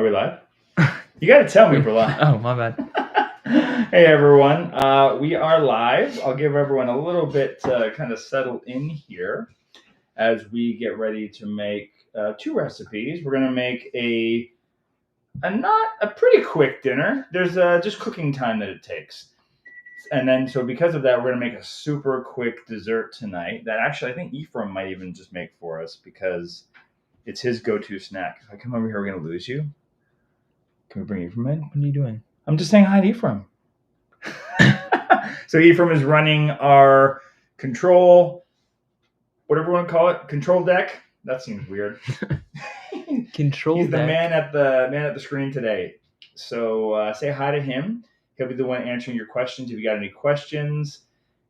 Are we live? You got to tell me if we're live. Oh, my bad. Hey, everyone. We are live. I'll give everyone a little bit to kind of settle in here as we get ready to make two recipes. We're going to make a pretty quick dinner. There's just cooking time that it takes. And then, so because of that, we're going to make a super quick dessert tonight that actually I think Ephraim might even just make for us because it's his go-to snack. If I come over here, we're going to lose you. Can we bring Ephraim in? What are you doing? I'm just saying hi to Ephraim. So Ephraim is running our control, whatever you want to call it, control deck. That seems weird. Control He's deck. the man at the screen today. So say hi to him. He'll be the one answering your questions. If you got any questions,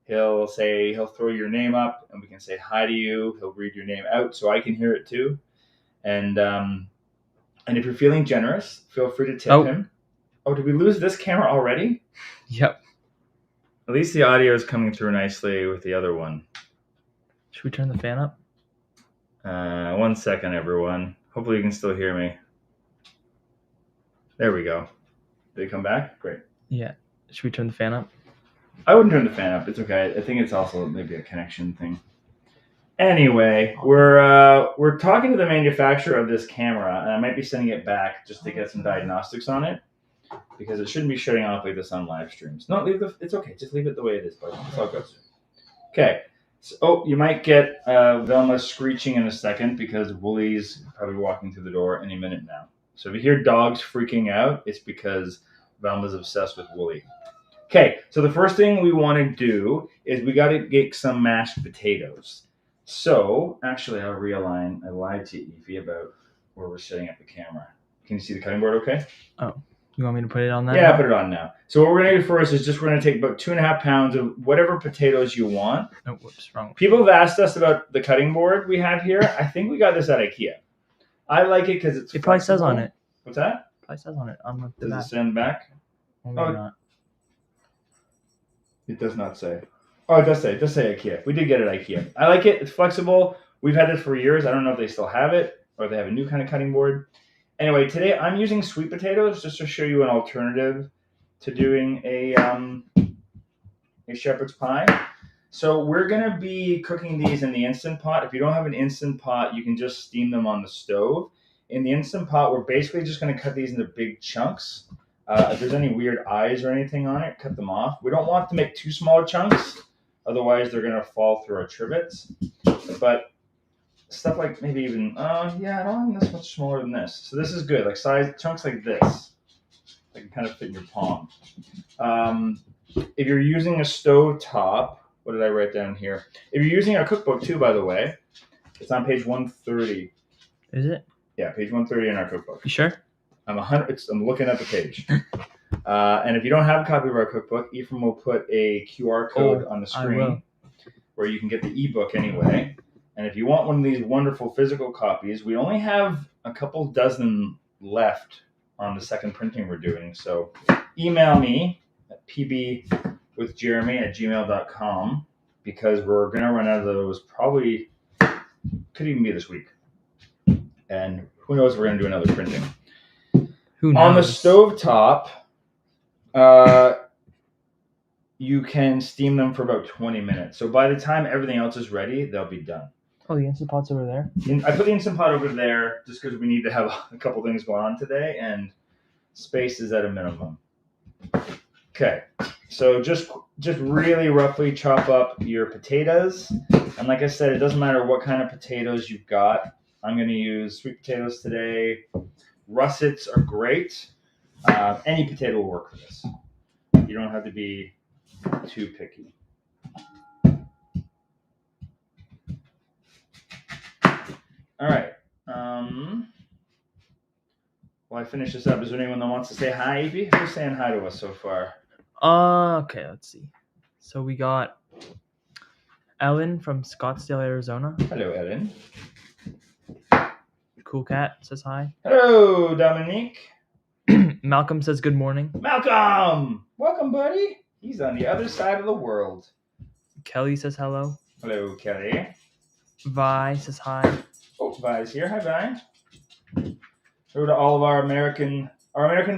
he'll throw your name up, and we can say hi to you. He'll read your name out so I can hear it too. And if you're feeling generous, feel free to tip him. Oh, did we lose this camera already? Yep. At least the audio is coming through nicely with the other one. Should we turn the fan up? 1 second, everyone. Hopefully you can still hear me. There we go. Did it come back? Great. Yeah. Should we turn the fan up? I wouldn't turn the fan up. It's okay. I think it's also maybe a connection thing. Anyway, we're talking to the manufacturer of this camera, and I might be sending it back just to get some diagnostics on it, because it shouldn't be shutting off like this on live streams. No, it's okay. Just leave it the way it is, buddy. It's all good. Okay. So, you might get Velma screeching in a second because Wooly's probably walking through the door any minute now. So if you hear dogs freaking out, it's because Velma's obsessed with Wooly. Okay, so the first thing we want to do is we got to get some mashed potatoes. So, actually, I'll realign. I lied to Evie about where we're setting up the camera. Can you see the cutting board okay? Oh, you want me to put it on that? Yeah, I'll put it on now. So what we're going to do first is we're going to take about 2.5 pounds of whatever potatoes you want. Oh, whoops, wrong. People have asked us about the cutting board we have here. I think we got this at IKEA. I like it because it's It probably says on it. What's that? It probably says on it. On the Does back. it say on the back? Or maybe not. It does not say. Oh, it does say. It does say IKEA. We did get it at IKEA. I like it. It's flexible. We've had this for years. I don't know if they still have it or if they have a new kind of cutting board. Anyway, today I'm using sweet potatoes just to show you an alternative to doing a shepherd's pie. So we're going to be cooking these in the Instant Pot. If you don't have an Instant Pot, you can just steam them on the stove. In the Instant Pot, we're basically just going to cut these into big chunks. If there's any weird eyes or anything on it, cut them off. We don't want to make too small chunks. Otherwise, they're going to fall through our trivets. But stuff like maybe even, I don't want this much smaller than this. So this is good, like size chunks like this. They can kind of fit in your palm. If you're using a stove top, what did I write down here? If you're using our cookbook too, by the way, it's on page 130. Is it? Yeah, page 130 in our cookbook. You sure? I'm looking at the page. And if you don't have a copy of our cookbook, Ephraim will put a QR code on the screen where you can get the ebook anyway. And if you want one of these wonderful physical copies, we only have a couple dozen left on the second printing we're doing. So email me at pbwithjeremy@gmail.com because we're going to run out of those probably, could even be this week. And who knows if we're going to do another printing. Who knows? On the stovetop, you can steam them for about 20 minutes. So by the time everything else is ready, they'll be done. Oh, the Instant Pot's over there? I put the Instant Pot over there just because we need to have a couple things going on today, and space is at a minimum. Okay, so just really roughly chop up your potatoes. And like I said, it doesn't matter what kind of potatoes you've got. I'm going to use sweet potatoes today. Russets are great. Any potato will work for this. You don't have to be too picky. All right. While I finish this up, is there anyone that wants to say hi, Evie? Who's saying hi to us so far? Okay, let's see. So we got Ellen from Scottsdale, Arizona. Hello, Ellen. Cool Cat says hi. Hello, Dominique. Malcolm says good morning. Malcolm! Welcome, buddy. He's on the other side of the world. Kelly says hello. Hello, Kelly. Vi says hi. Oh, Vi's here. Hi, Vi. Hello to all of our American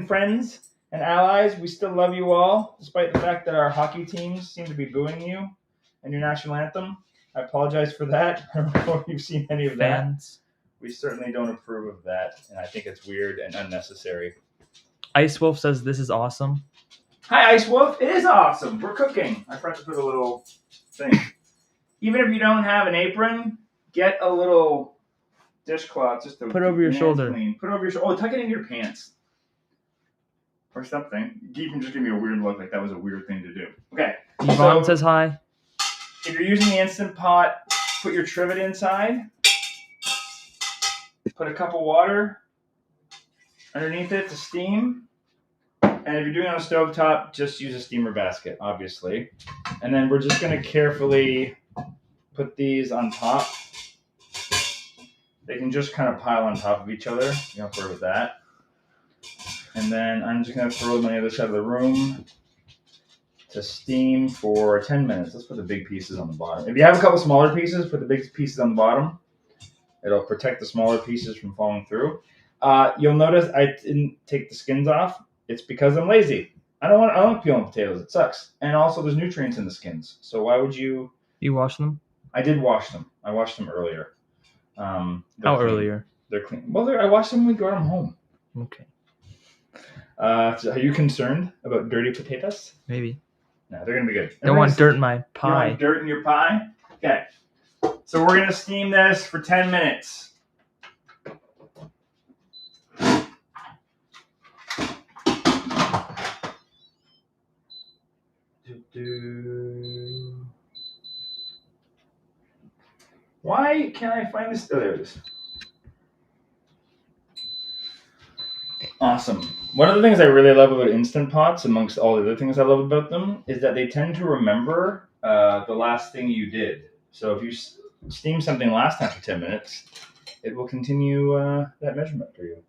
friends and allies. We still love you all, despite the fact that our hockey teams seem to be booing you and your national anthem. I apologize for that. I don't know if you've seen any of that. Fans. We certainly don't approve of that, and I think it's weird and unnecessary. Ice Wolf says this is awesome. Hi, Ice Wolf. It is awesome. We're cooking. I forgot to put a little thing. Even if you don't have an apron, get a little dishcloth just to Put over your shoulder. Clean. Put over your shoulder. Oh, tuck it into your pants. Or something. You can just give me a weird look like that was a weird thing to do. Okay. Yvonne says hi. If you're using the Instant Pot, put your trivet inside. Put a cup of water underneath it to steam. And if you're doing it on a stovetop, just use a steamer basket, obviously. And then we're just going to carefully put these on top. They can just kind of pile on top of each other. You don't have to worry with that. And then I'm just going to throw them on the other side of the room to steam for 10 minutes. Let's put the big pieces on the bottom. If you have a couple smaller pieces, put the big pieces on the bottom. It'll protect the smaller pieces from falling through. You'll notice I didn't take the skins off. It's because I'm lazy. I don't like peeling potatoes. It sucks. And also there's nutrients in the skins. So why would you... You wash them? I did wash them. I washed them earlier. How clean. earlier? They're clean. Well, I washed them when we got them home. Okay. So are you concerned about dirty potatoes? Maybe. No, they're going to be good. Don't want dirt in my pie. You want dirt in your pie? Okay. So we're going to steam this for 10 minutes. Why can't I find this? Oh, there it is. Awesome. One of the things I really love about Instant Pots, amongst all the other things I love about them, is that they tend to remember the last thing you did. So if you steam something last time for 10 minutes, it will continue that measurement for you.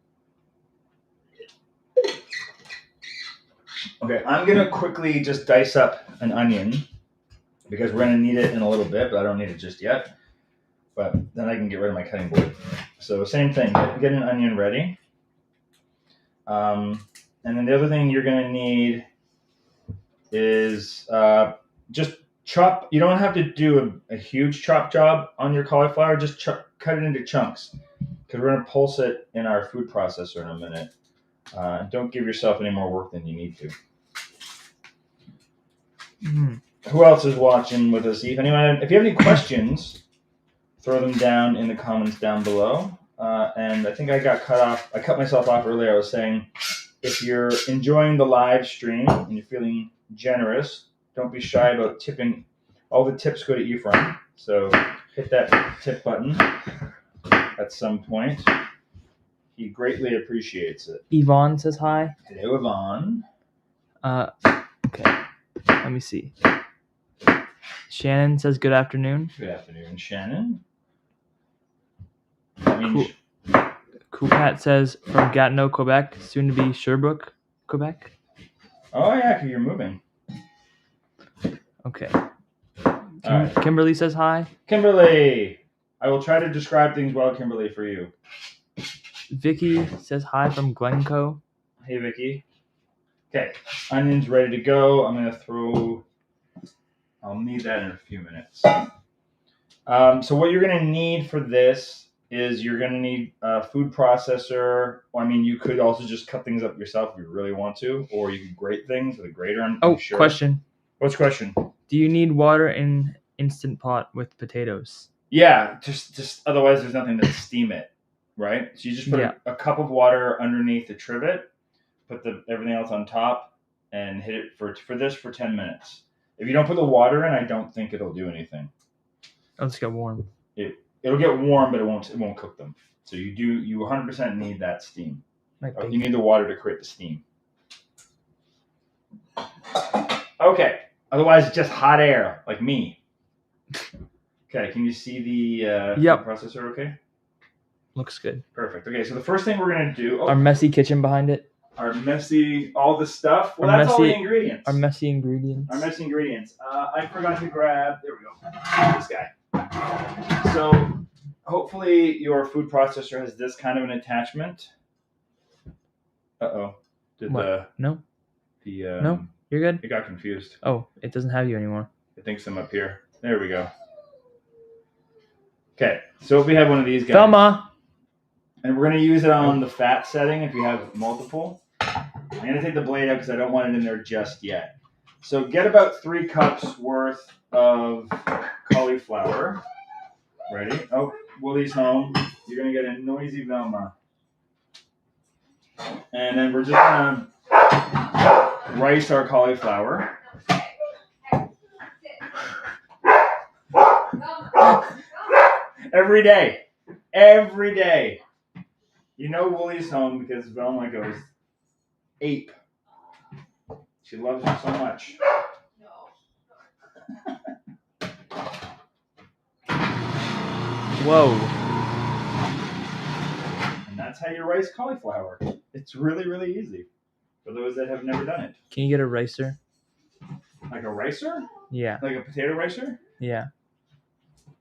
Okay, I'm going to quickly just dice up an onion because we're going to need it in a little bit, but I don't need it just yet. But then I can get rid of my cutting board. So same thing, get an onion ready. And then the other thing you're going to need is just chop. You don't have to do a huge chop job on your cauliflower. Just cut it into chunks because we're going to pulse it in our food processor in a minute. Don't give yourself any more work than you need to. Who else is watching with us? If you have any questions, throw them down in the comments down below. And I think I got cut off. I cut myself off earlier. I was saying, if you're enjoying the live stream and you're feeling generous, don't be shy about tipping. All the tips go to Ephraim. So hit that tip button at some point. He greatly appreciates it. Yvonne says hi. Hello, Yvonne. Okay. Let me see. Shannon says good afternoon. Good afternoon, Shannon. Cool Cat says from Gatineau, Quebec, soon to be Sherbrooke, Quebec. Oh yeah, because you're moving. Okay. Right. Kimberly says hi. Kimberly, I will try to describe things well, Kimberly, for you. Vicky says hi from Glencoe. Hey, Vicky. Okay, onions ready to go. I'm gonna throw. I'll need that in a few minutes. So what you're gonna need for this is you're going to need a food processor. I mean, you could also just cut things up yourself if you really want to, or you could grate things with a grater. Sure. Question. What's the question? Do you need water in Instant Pot with potatoes? Yeah, just otherwise there's nothing to steam it, right? So you just put a cup of water underneath the trivet, put everything else on top, and hit it for this for 10 minutes. If you don't put the water in, I don't think it'll do anything. It'll just get warm. It'll get warm, but it won't cook them. So you 100% need that steam. You need the water to create the steam. Okay. Otherwise, it's just hot air, like me. Okay. Can you see the processor? Okay. Looks good. Perfect. Okay. So the first thing we're gonna do. Our messy kitchen behind it. All the stuff. Well, that's all the ingredients. Our messy ingredients. I forgot to grab. There we go. This guy. So hopefully your food processor has this kind of an attachment. Uh-oh. Did What? No, the no, you're good. it got confused. Oh, it doesn't have you anymore. It thinks I'm up here. There we go. Okay, so if we have one of these guys. Thelma! And we're going to use it on the fat setting if you have multiple. I'm going to take the blade out because I don't want it in there just yet. So get about 3 cups worth of cauliflower. Ready? Oh, Willie's home. You're going to get a noisy Velma. And then we're just going to rice our cauliflower. Every day. Every day. You know Willie's home because Velma goes ape. She loves you so much. Whoa. And that's how you rice cauliflower. It's really, really easy for those that have never done it. Can you get a ricer? Like a ricer? Yeah. Like a potato ricer? Yeah.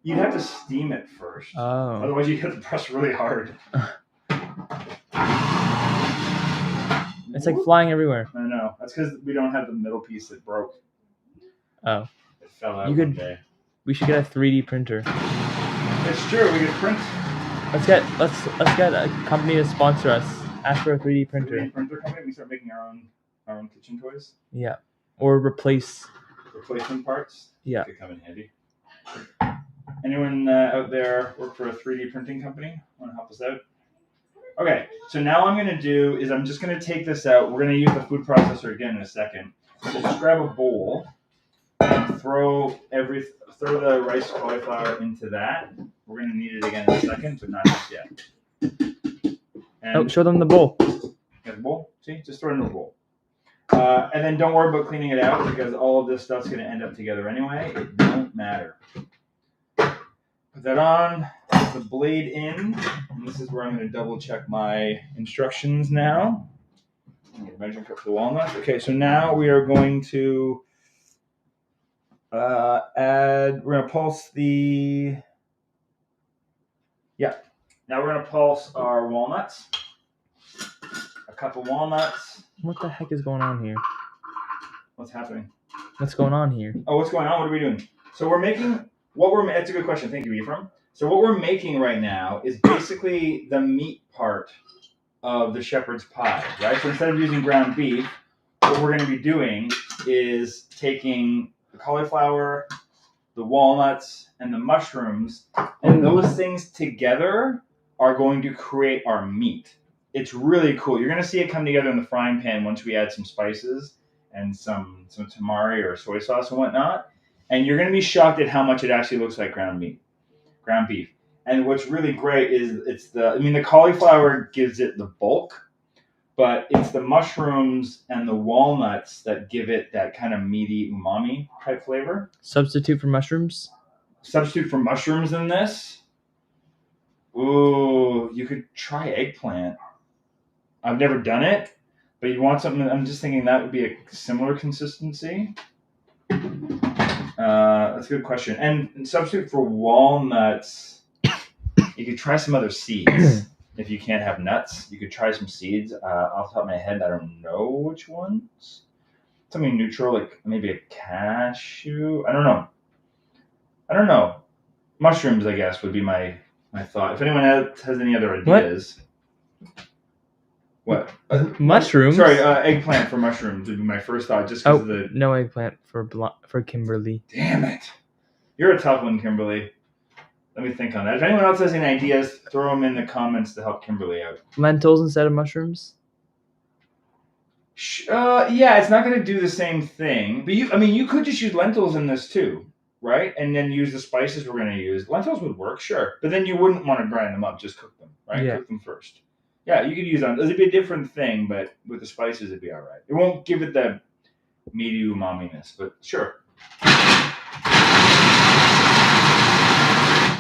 You'd have to steam it first. Oh. Otherwise, you have to press really hard. It's like flying everywhere. I know. That's because we don't have the middle piece that broke. Oh. It fell out You one could- day. We should get a 3D printer. It's true. We could print. Let's get a company to sponsor us. Ask for a 3D printer. 3D printer company. We start making our own kitchen toys. Yeah. Or replace. Replacement parts. Yeah. Could come in handy. Anyone out there work for a 3D printing company? Want to help us out? Okay, so now I'm going to do is I'm just going to take this out. We're going to use the food processor again in a second. So just grab a bowl and throw the rice cauliflower into that. We're going to need it again in a second, but not just yet. And Show them the bowl. the bowl? See? Just throw it in the bowl. And then don't worry about cleaning it out because all of this stuff's going to end up together anyway. It don't matter. Put that on, put the blade in, and this is where I'm going to double check my instructions now. Measuring cup for the walnuts. Okay, so now we are going to we're going to pulse now we're going to pulse our walnuts. A cup of walnuts. What the heck is going on here? What's happening? What's going on here? Oh, what's going on? What are we doing? So we're making that's a good question. Thank you, Ephraim. So what we're making right now is basically the meat part of the shepherd's pie, right? So instead of using ground beef, what we're going to be doing is taking the cauliflower, the walnuts, and the mushrooms, and those things together are going to create our meat. It's really cool. You're going to see it come together in the frying pan once we add some spices and some tamari or soy sauce and whatnot. And you're going to be shocked at how much it actually looks like ground beef. And what's really great is the cauliflower gives it the bulk, but it's the mushrooms and the walnuts that give it that kind of meaty umami type flavor. Substitute for mushrooms? Substitute for mushrooms in this? Ooh, you could try eggplant. I've never done it, but you want something, I'm just thinking that would be a similar consistency. That's a good question. And substitute for walnuts, you could try some other seeds. If you can't have nuts, you could try some seeds. Off the top of my head, I don't know which ones. Something neutral, like maybe a cashew. I don't know. Mushrooms, I guess, would be my thought. If anyone else has any other ideas. What? Mushrooms? Sorry, eggplant for mushrooms would be my first thought, just because of the... No eggplant for Kimberly. Damn it. You're a tough one, Kimberly. Let me think on that. If anyone else has any ideas, throw them in the comments to help Kimberly out. Lentils instead of mushrooms? Yeah, it's not going to do the same thing. But you could just use lentils in this too, right? And then use the spices we're going to use. Lentils would work, sure. But then you wouldn't want to grind them up. Just cook them, right? Yeah. Cook them first. Yeah, you could use them. It'd be a different thing, but with the spices, it'd be all right. It won't give it the meaty umami-ness, but sure.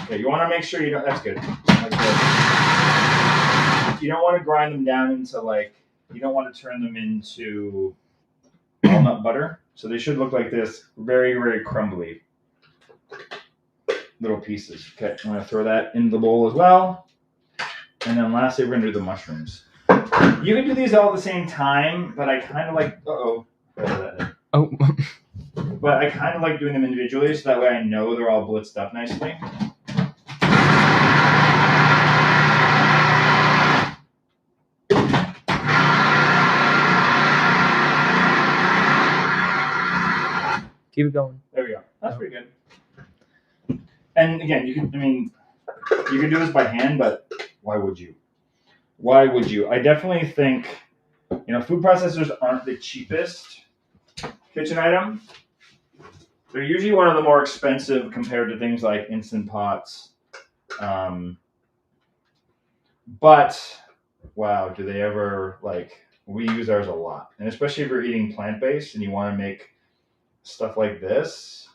Okay, you want to make sure you don't... That's good. That's good. You don't want to grind them down into you don't want to turn them into walnut butter. So they should look like this, very, very crumbly little pieces. Okay, I'm going to throw that in the bowl as well. And then lastly, we're going to do the mushrooms. You can do these all at the same time, but I kind of like. Oh. But I kind of like doing them individually, so that way I know they're all blitzed up nicely. Keep it going. There we go. That's pretty good. And again, you can do this by hand, but why would you? Why would you? I definitely think, food processors aren't the cheapest kitchen item. They're usually one of the more expensive compared to things like Instant Pots. But, wow, do they ever, we use ours a lot. And especially if you're eating plant-based and you want to make stuff like this,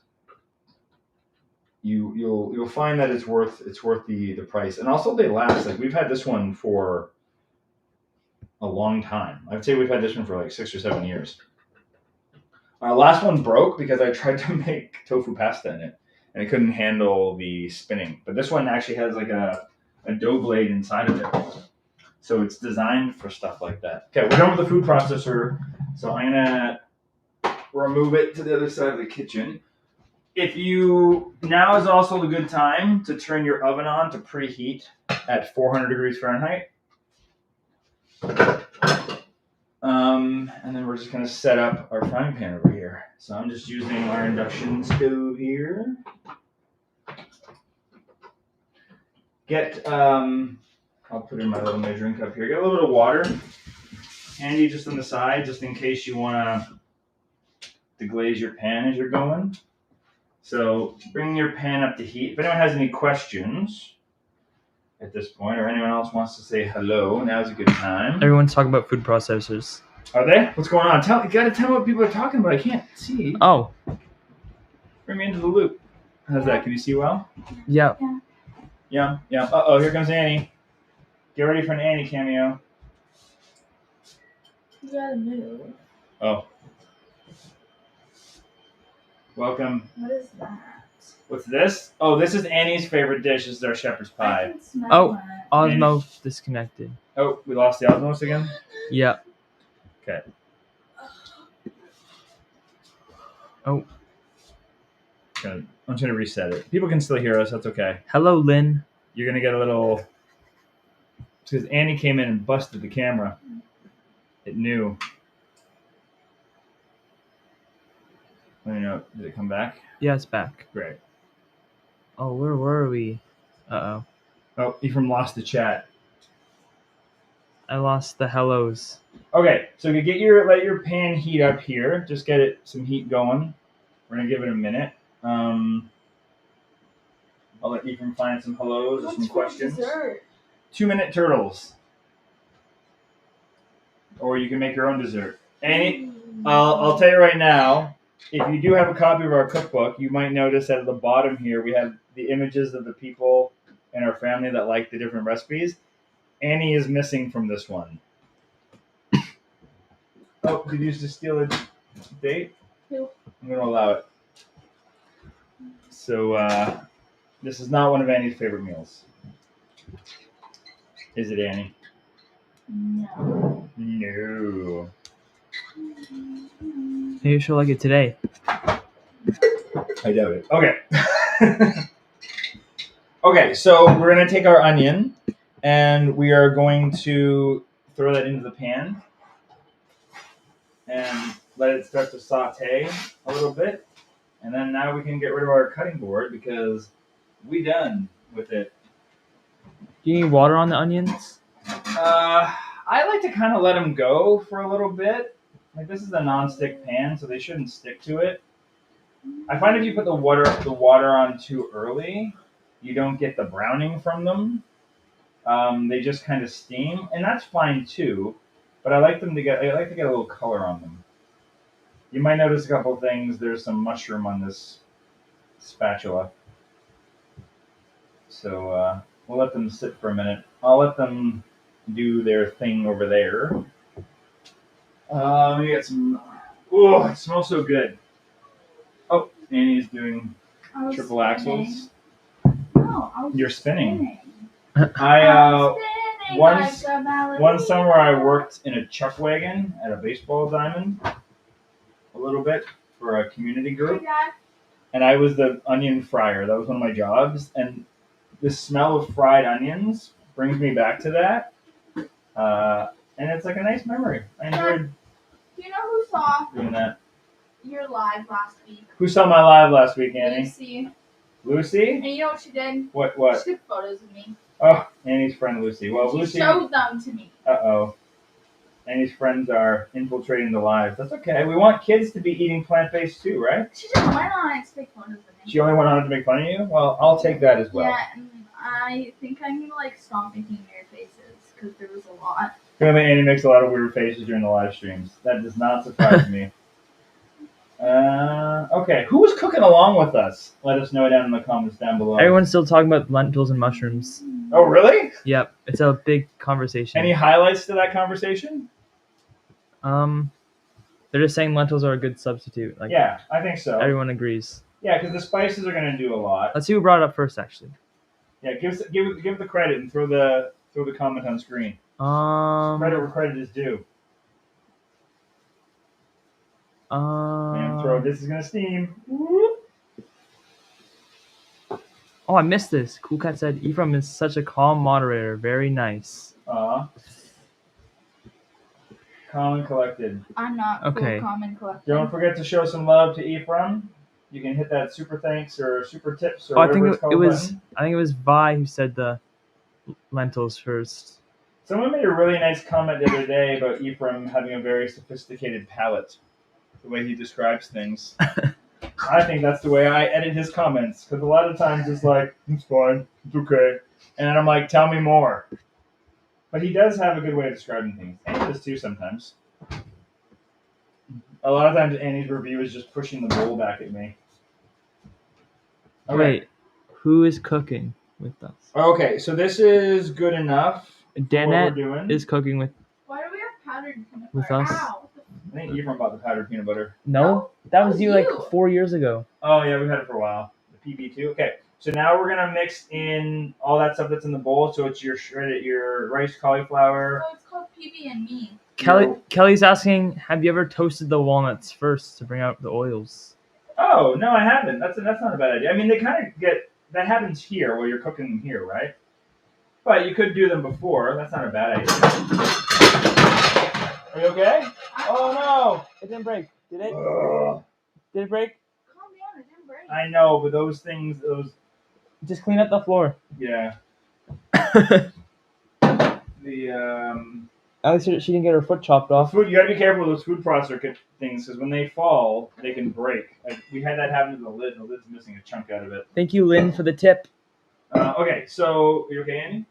you'll find that it's worth the price. And also they last. Like, we've had this one for a long time. I'd say we've had this one for like 6 or 7 years. Our last one broke because I tried to make tofu pasta in it, and it couldn't handle the spinning. But this one actually has like a dough blade inside of it. So it's designed for stuff like that. Okay, we're done with the food processor. So I'm going to remove it to the other side of the kitchen. Now is also a good time to turn your oven on to preheat at 400 degrees Fahrenheit. And then we're just going to set up our frying pan over here. So I'm just using our induction stove here. I'll put in my little measuring cup here. Get a little bit of water handy just on the side, just in case you want to deglaze your pan as you're going. So bring your pan up to heat. If anyone has any questions at this point, or anyone else wants to say hello, now's a good time. Everyone's talking about food processors. Are they? What's going on? You gotta tell me what people are talking about. I can't see. Oh. Bring me into the loop. How's that? Can you see well? Yeah. Yeah. Uh-oh, here comes Annie. Get ready for an Annie cameo. You gotta move. Oh. Welcome. What is that? What's this? Oh, this is Annie's favorite dish. This is our shepherd's I pie. can smell Oh. it. Osmo disconnected. Oh, we lost the Osmos again? Yeah. Okay. Oh. I'm trying to reset it. People can still hear us. That's okay. Hello, Lynn. You're going to get a little... It's because Annie came in and busted the camera. It knew. Let me know. Did it come back? Yeah, it's back. Great. Oh, where were we? Uh-oh. Oh, Ephraim lost the chat. I lost the hellos. Okay, so you let your pan heat up here. Just get some heat going. We're going to give it a minute. I'll let Ephraim find some hellos or some questions. Dessert? 2-minute turtles. Or you can make your own dessert. Annie, I'll tell you right now, if you do have a copy of our cookbook, you might notice that at the bottom here we have the images of the people in our family that like the different recipes. Annie is missing from this one. Oh, did you use to steal a date? Nope. I'm going to allow it. So, this is not one of Annie's favorite meals. Is it, Annie? No. No. Maybe she'll like it today. I doubt it. Okay. Okay, so we're going to take our onion and we are going to throw that into the pan and let it start to saute a little bit. And then now we can get rid of our cutting board because we done with it. Do you need water on the onions? I like to kind of let them go for a little bit. Like, this is a non-stick pan, so they shouldn't stick to it. I find if you put the water on too early, you don't get the browning from them. They just kind of steam, and that's fine too. But I like to get a little color on them. You might notice a couple of things. There's some mushroom on this spatula. So we'll let them sit for a minute. I'll let them do their thing over there. We got some. Oh, it smells so good. Oh, Annie's doing triple axels. No, I was You're spinning. spinning. I Hey, Once- like a ballerina. One summer I worked in a chuck wagon at a baseball diamond a little bit for a community Hey, group. Dad. And I was the onion fryer. That was one of my jobs. And the smell of fried onions brings me back to that. And it's like a nice memory. I enjoyed Do you know who saw doing that. your live last week? Who saw my live last week, Annie? Lucy. Lucy? And you know what she did? What? She took photos of me. Oh, Annie's friend Lucy. Well, She Lucy. showed them to me. Uh-oh. Annie's friends are infiltrating the lives. That's okay. We want kids to be eating plant-based too, right? She just went on it to take photos of me. She only went on to make fun of you? Well, I'll take that as well. Yeah, and I think I need to like stop making weird faces because there was a lot. Apparently, Annie makes a lot of weird faces during the live streams. That does not surprise me. Okay, who was cooking along with us? Let us know down in the comments down below. Everyone's still talking about lentils and mushrooms. Oh, really? Yep, it's a big conversation. Any highlights to that conversation? They're just saying lentils are a good substitute. Like, Yeah, I think so. everyone agrees. Yeah, because the spices are going to do a lot. Let's see who brought it up first, actually. Yeah, give the credit and throw the comment on screen. Credit where credit is due. And throw. This is gonna steam. Whoop. Oh, I missed this. Cool Cat said, Ephraim is such a calm moderator. Very nice. Calm and collected. I'm not Okay. cool, calm, and collected. Don't forget to show some love to Ephraim. You can hit that super thanks or super tips or Oh, I whatever think it's called. it was. button. I think it was Vi who said the lentils first. Someone made a really nice comment the other day about Ephraim having a very sophisticated palate. The way he describes things. I think that's the way I edit his comments because a lot of times it's like, it's fine, it's okay, and I'm like, tell me more. But he does have a good way of describing things. Annie does too sometimes. A lot of times Annie's review is just pushing the bowl back at me. Okay. Wait, who is cooking with us? Okay, so this is good enough. For what we're Danette doing. is cooking with. Why do we have powdered peanut With butter? us? Ow. I think Ephraim bought the powdered peanut butter. No, that was you like you. 4 years ago. Oh yeah, we've had it for a while. The PB2. Okay, so now we're gonna mix in all that stuff that's in the bowl. So it's your shredded, your rice cauliflower. Oh, it's called PB and me. Kelly's asking, have you ever toasted the walnuts first to bring out the oils? Oh no, I haven't. That's not a bad idea. I mean, they kind of get that happens here while you're cooking them here, right? But you could do them before. That's not a bad idea. Are you okay? Oh no! It didn't break. Did it? Ugh. Did it break? Calm down, it didn't break. I know, but those things, Just clean up the floor. yeah. The At least she didn't get her foot chopped off. food. You gotta be careful with those food processor things because when they fall, they can break. Like we had that happen to the lid. The lid's missing a chunk out of it. Thank you, Lynn, for the tip. Okay, so are you okay, Andy?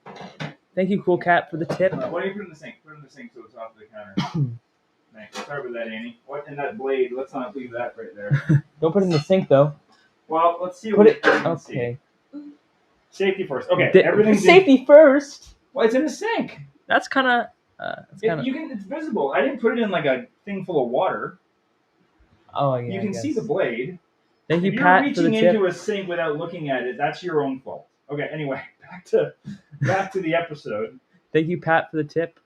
Thank you, Cool Cat, for the tip. Why don't you put it in the sink? Put it in the sink so it's off the counter. Thanks. Sorry about that, Annie. What in that blade? Let's not leave that right there. Don't put it in the sink, though. Well, let's see. Put What it. we can see. Okay. Safety first. Okay, Di- everything's safety first. Well, it's in the sink. That's kind of. It's visible. I didn't put it in like a thing full of water. Oh yeah. You I can guess. see the blade. Thank you, If you're Pat, for reaching the tip. into a sink without looking at it, that's your own fault. Okay. Anyway, back to the episode. Thank you, Pat, for the tip.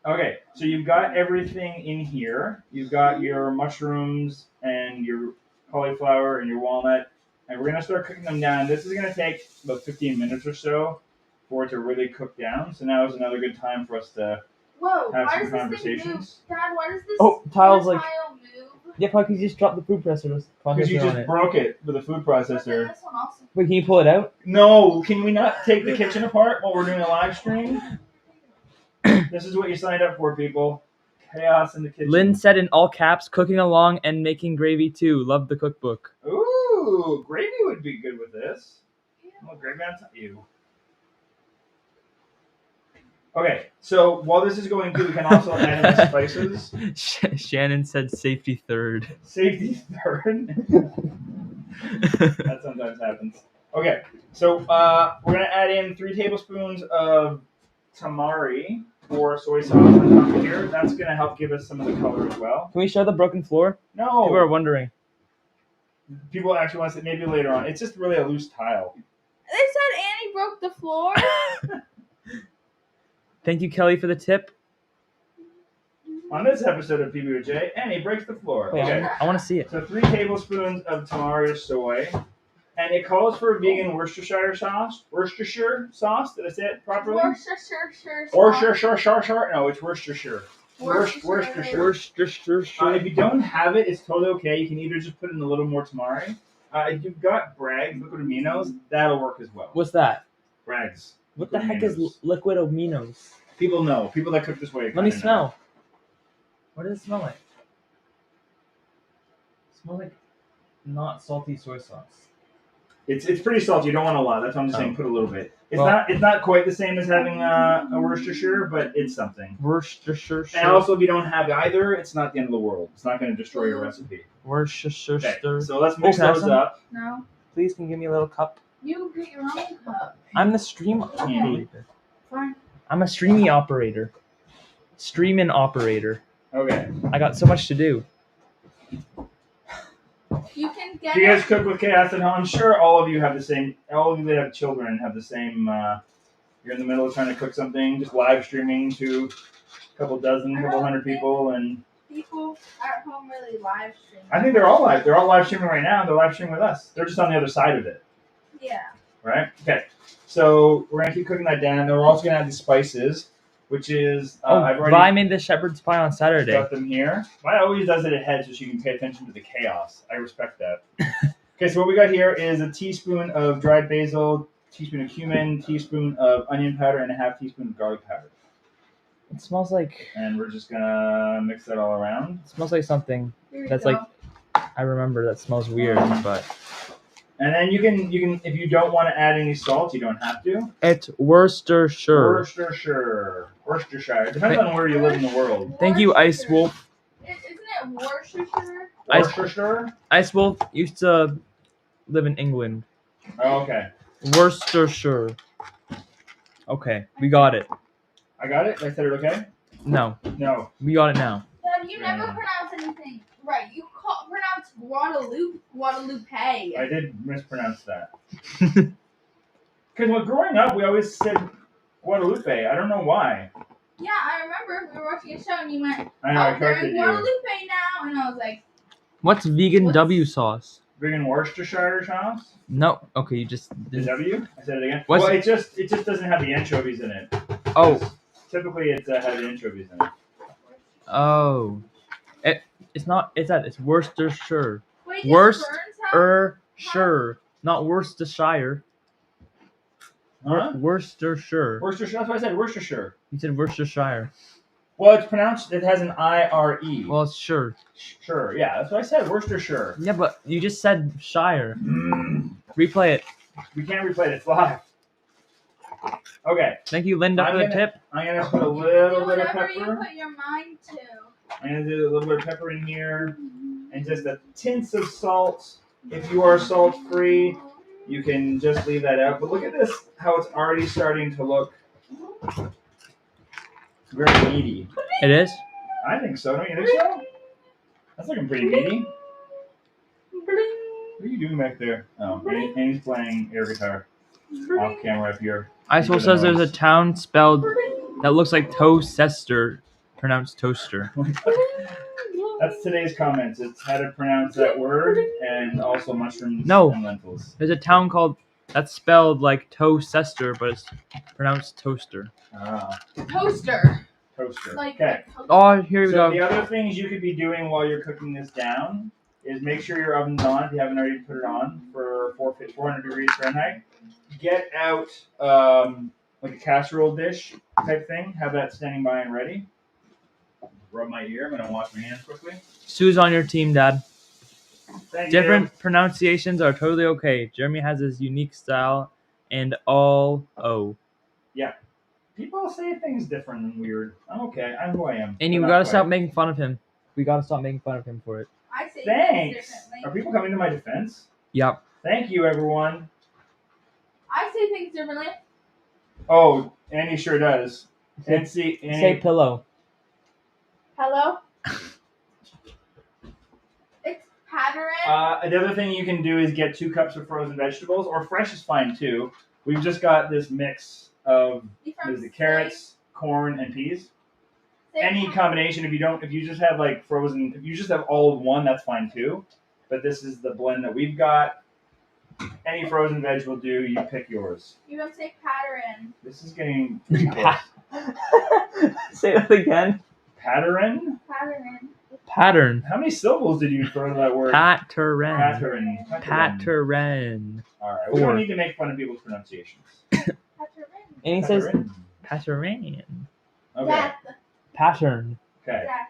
Okay, so you've got everything in here. You've got your mushrooms and your cauliflower and your walnut, and we're gonna start cooking them down. This is gonna take about 15 minutes or so for it to really cook down. So now is another good time for us to Whoa, have why some does this thing move? conversations. Dad, why does this Oh, tiles, like- tile move? Yeah, probably because you just dropped the food processor Because you on just it. broke it with a food But then processor. this one also. Wait, can you pull it out? No, can we not take the kitchen apart while we're doing a live stream? This is what you signed up for, people. Chaos in the kitchen. Lynn said in all caps, cooking along and making gravy too. Love the cookbook. Ooh, gravy would be good with this. Well, gravy on top. Ew. Okay, so while this is going through, we can also add in the spices. Shannon said safety third. Safety third. That sometimes happens. Okay, so we're gonna add in 3 tablespoons of tamari or soy sauce on top of here. That's gonna help give us some of the color as well. Can we show the broken floor? No, People are wondering. people actually want to maybe later on. It's just really a loose tile. They said Annie broke the floor. Thank you, Kelly, for the tip. On this episode of PB&J, and he breaks the floor. Wait, Okay. I want to see it. So 3 tablespoons of tamari soy, and it calls for vegan Worcestershire sauce. Worcestershire sauce? Did I say it properly? Worcestershire. Worcestershire. No, it's Worcestershire. Worcestershire. Worcestershire. If you don't have it, it's totally okay. You can either just put in a little more tamari. If you've got Bragg's liquid aminos, that'll work as well. What's that? Bragg's. What the heck is liquid aminos? People know. People that cook this way. Let me kinda smell. What does it smell like? It smells like not salty soy sauce. It's pretty salty. You don't want a lot. That's why I'm just saying put a little bit. It's Well- not quite the same as having a Worcestershire, but it's something. Worcestershire. And also, if you don't have either, it's not the end of the world. It's not going to destroy your recipe. Worcestershire. Okay, so let's mix can I have those some? up. No. Please, can you give me a little cup? You get your own cup. I'm the stream Candy. operator. Fine. I'm a streamy operator. Streaming operator. Okay. I got so much to do. You can get Do you guys it. cook with chaos at home? I'm sure all of you have the same. All of you that have children have the same. You're in the middle of trying to cook something, just live streaming to a couple hundred people, and People at home really live stream. I think they're all live. They're all live streaming right now. They're live streaming with us. They're just on the other side of it, Yeah. right? Okay. So we're gonna keep cooking that down. Then we're also gonna add the spices, which is I've already Vi made the shepherd's pie on Saturday. got them here. Vi always does it ahead so she can pay attention to the chaos. I respect that. Okay, so what we got here is a teaspoon of dried basil, teaspoon of cumin, teaspoon of onion powder, and a half teaspoon of garlic powder. It smells like And we're just gonna mix that all around. something Here we that's go. like I remember that smells weird, but And then you can if you don't want to add any salt, you don't have to. it's Worcestershire. Worcestershire. It depends on where you live in the world. Thank you, Ice Wolf. Isn't it Worcestershire? Worcestershire? Ice Wolf used to live in England. Oh, okay. Worcestershire. Okay, we got it. I got it? I said it okay? No, No. we got it now. Dad, you never Yeah. pronounce anything right. You pronounce Guadalupe. I did mispronounce that. Because growing up, we always said Guadalupe. I don't know why. Yeah, I remember we were watching a show and you went, I know, I they're corrected in you. Guadalupe now. And I was like, What's vegan What's- W sauce? Vegan Worcestershire sauce? No. Okay, you just Is W? I said it again. What's- Well, it just doesn't have the anchovies in it. Oh. Typically, it's has anchovies in it. Oh. It's not. It's Worcestershire. wait, Worst- does Burns have? Sure, not Worcestershire. Huh? Worcestershire. Worcestershire. That's what I said. Worcestershire. You said Worcestershire. Well, it's pronounced. It has an IRE. Well, it's sure. Sure. Yeah, that's what I said. Worcestershire. Yeah, but you just said Shire. Mm. Replay it. We can't replay it. It's live. Okay. Thank you, Linda, I'm for the gonna- tip. I'm gonna put a Do little bit of whatever you pepper. put your mind to. I'm gonna do a little bit of pepper in here, and just a tints of salt. If you are salt free, you can just leave that out. But look at this, how it's already starting to look very meaty. It is. I think so. Don't you think so? That's looking pretty meaty. What are you doing back there? Oh, Annie's playing air guitar off camera up here. Icewill Enjoy the says there's a noise. town spelled that looks like Toastester, pronounced toaster. That's today's comments. It's how to pronounce that word and also mushrooms No. and lentils. There's a town called that's spelled like Toastester, but it's pronounced toaster. Ah, Toaster. toaster. Like Okay. Oh, here we So go. the other things you could be doing while you're cooking this down is make sure your oven's on if you haven't already put it on for 400 degrees Fahrenheit. Get out like a casserole dish type thing. Have that standing by and ready. Rub my ear. I'm gonna wash my hands quickly. Sue's on your team, Dad. Thank Different pronunciations are totally okay. Jeremy has his unique style, and all O. you. People say things different and weird. I'm okay. I'm who I am. And you But gotta not stop quite. making fun of him. We gotta stop making fun of him for it. I say things Thanks. Are differently. people coming to my defense? Yep. Thank you, everyone. I say things differently. Oh, Annie sure does. And see, Say Annie, pillow. Hello? It's pattern. the other thing you can do is get 2 cups of frozen vegetables, or fresh is fine too. We've just got this mix of You what from is it, carrots, corn, and peas. Say Any pat- combination. If you just have like frozen, if you just have all of one, that's fine too. But this is the blend that we've got. Any frozen veg will do. You pick yours. You don't say pattern. This is getting pretty close. Say that again. Pattern? Pattern. Pattern. How many syllables did you throw into that word? Pattern. Pattern. Pattern. All right. We 4. don't need to make fun of people's pronunciations. Pattern. And he says Pattern. pattern. Okay. Death. Pattern. Okay. Death.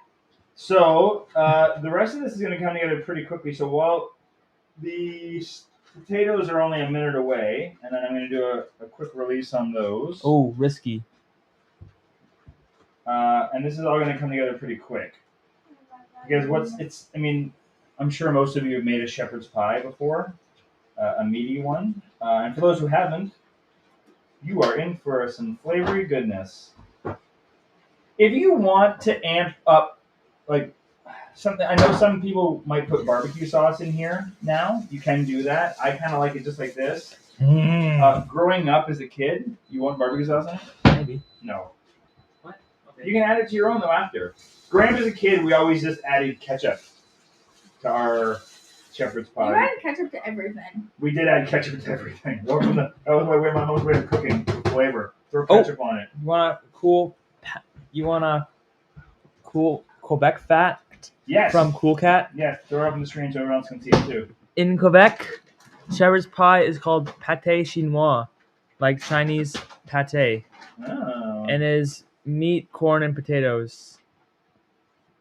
So the rest of this is going to come together pretty quickly. So while the potatoes are only a minute away, and then I'm going to do a quick release on those. Oh, risky. And this is all going to come together pretty quick. Because I'm sure most of you have made a shepherd's pie before, a meaty one. And for those who haven't, you are in for some flavory goodness. If you want to amp up, like, something, I know some people might put barbecue sauce in here now. You can do that. I kind of like it just like this. Growing up as a kid, you want barbecue sauce in it? Maybe. No. What? Okay. You can add it to your own, though, after. Growing up as a kid, we always just added ketchup to our shepherd's You pie. add ketchup to everything. We did add ketchup to everything. That was my mom's way of cooking flavor. Throw ketchup on it. You want a cool Quebec fat Yes. from Cool Cat? Yes. Throw it up on the screen so everyone else can see it too. In Quebec, shepherd's pie is called pâté chinois, like Chinese pâté, Oh. and is meat, corn, and potatoes.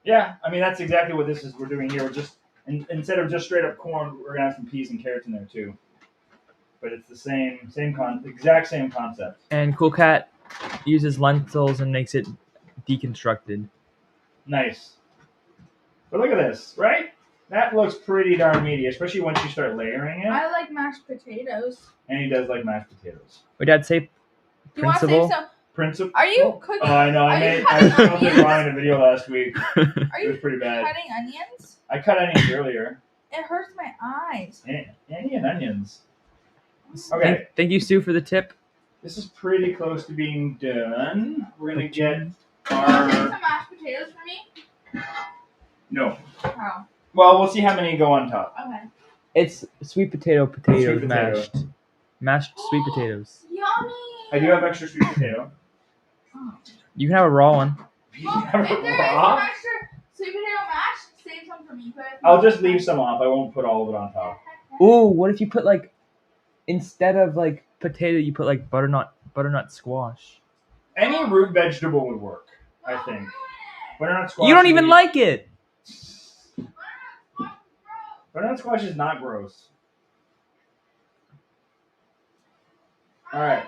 Yeah, I mean that's exactly what this is. We're doing here. We're just instead of just straight up corn, we're gonna have some peas and carrots in there too. But it's the exact same concept. And Cool Cat uses lentils and makes it deconstructed. Nice. But look at this, right? That looks pretty darn meaty, especially once you start layering it. I like mashed potatoes. And he does like mashed potatoes. Would Dad say Do you want to principal? say some? Principal. Are you cooking? Oh, I know. Are you I cutting filmed it onions? wrong in a video last week. Are It was you pretty bad. cutting onions? I cut onions earlier. It hurts my eyes. And onions. Okay. Thank you, Sue, for the tip. This is pretty close to being done. We're gonna get You want to make some our mashed potatoes for me? no. Oh, Well, we'll see how many go on top. okay. It's sweet potatoes Sweet potato. mashed sweet potatoes. Yummy. I do have extra sweet potato. Oh. You can have a raw one. Well, if there is some extra sweet potato mash, save some for me. But if I'll just leave some off. I won't put all of it on top. Ooh, what if you put like instead of like potato, you put like butternut squash? Any root vegetable would work, I think. Butternut squash. You don't even like it. Butternut squash is not gross. All right.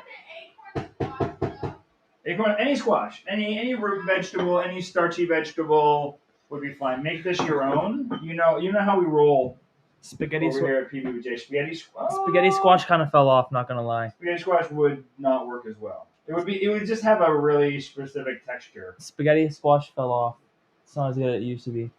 Acorn, any squash, any root vegetable, any starchy vegetable would be fine. Make this your own. You know how we roll Spaghetti over here at PBJ. Spaghetti squash kind of fell off. Not gonna lie. Spaghetti squash would not work as well. It would just have a really specific texture. Spaghetti squash fell off. It's not as good as it used to be.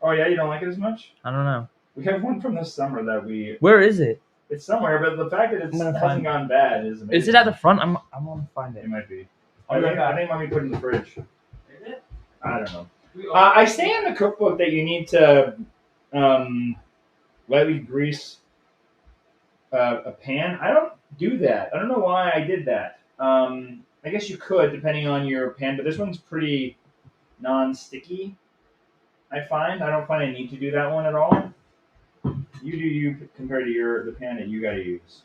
Oh yeah, you don't like it as much? I don't know. We have one from this summer that Where is it? it's somewhere, but the fact that it I'm gonna hasn't find- gone bad is amazing. Is it at the front? I'm gonna find It it. might be. I'll be I think mommy put it in the fridge. Is it? I don't know. I say in the cookbook that you need to lightly grease a pan. I don't do that. I don't know why I did that. I guess you could, depending on your pan, but this one's pretty non-sticky, I find. I don't find I need to do that one at all. You do you compared to the pan that you got to use.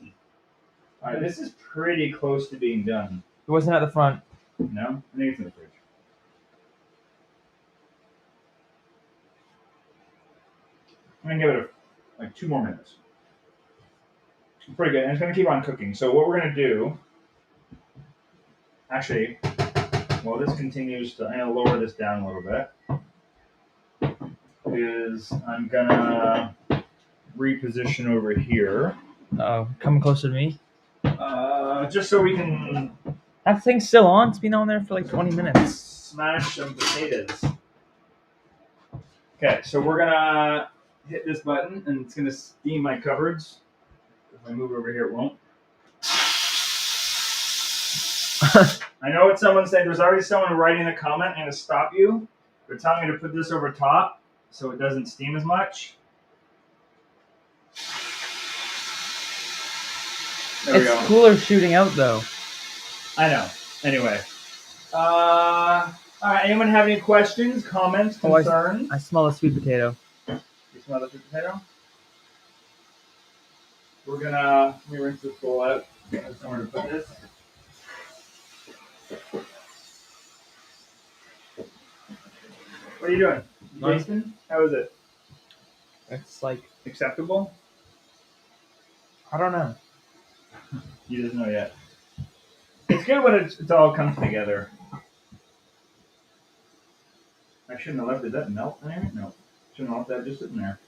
All right, this is pretty close to being done. It wasn't at the front. No? I think it's in the fridge. I'm going to give it like 2 more minutes. Pretty good. And it's going to keep on cooking. So what we're going to do, actually, while this continues to, I'm going to lower this down a little bit, is I'm going to reposition over here. Oh, coming closer to me. Just so we can That thing's still on. It's been on there for like 20 minutes. smash some potatoes. Okay, so we're gonna hit this button and it's gonna steam my cupboards. If I move over here, it won't. I know what someone said. There's already someone writing a comment. I'm going to stop you. They're telling me to put this over top so it doesn't steam as much. There we It's go. cooler shooting out though. I know. Anyway. All right. Anyone have any questions, comments, Oh, concerns? I smell a sweet potato. You smell the sweet potato? We're gonna let me rinse this bowl out. There's somewhere to put this. What are you doing? You Nice. tasting? How is it? It's like, Acceptable? I don't know. You doesn't know yet. It's good when it's all comes together. I shouldn't have left it. Did that melt in there? No. Shouldn't have left that just sitting there.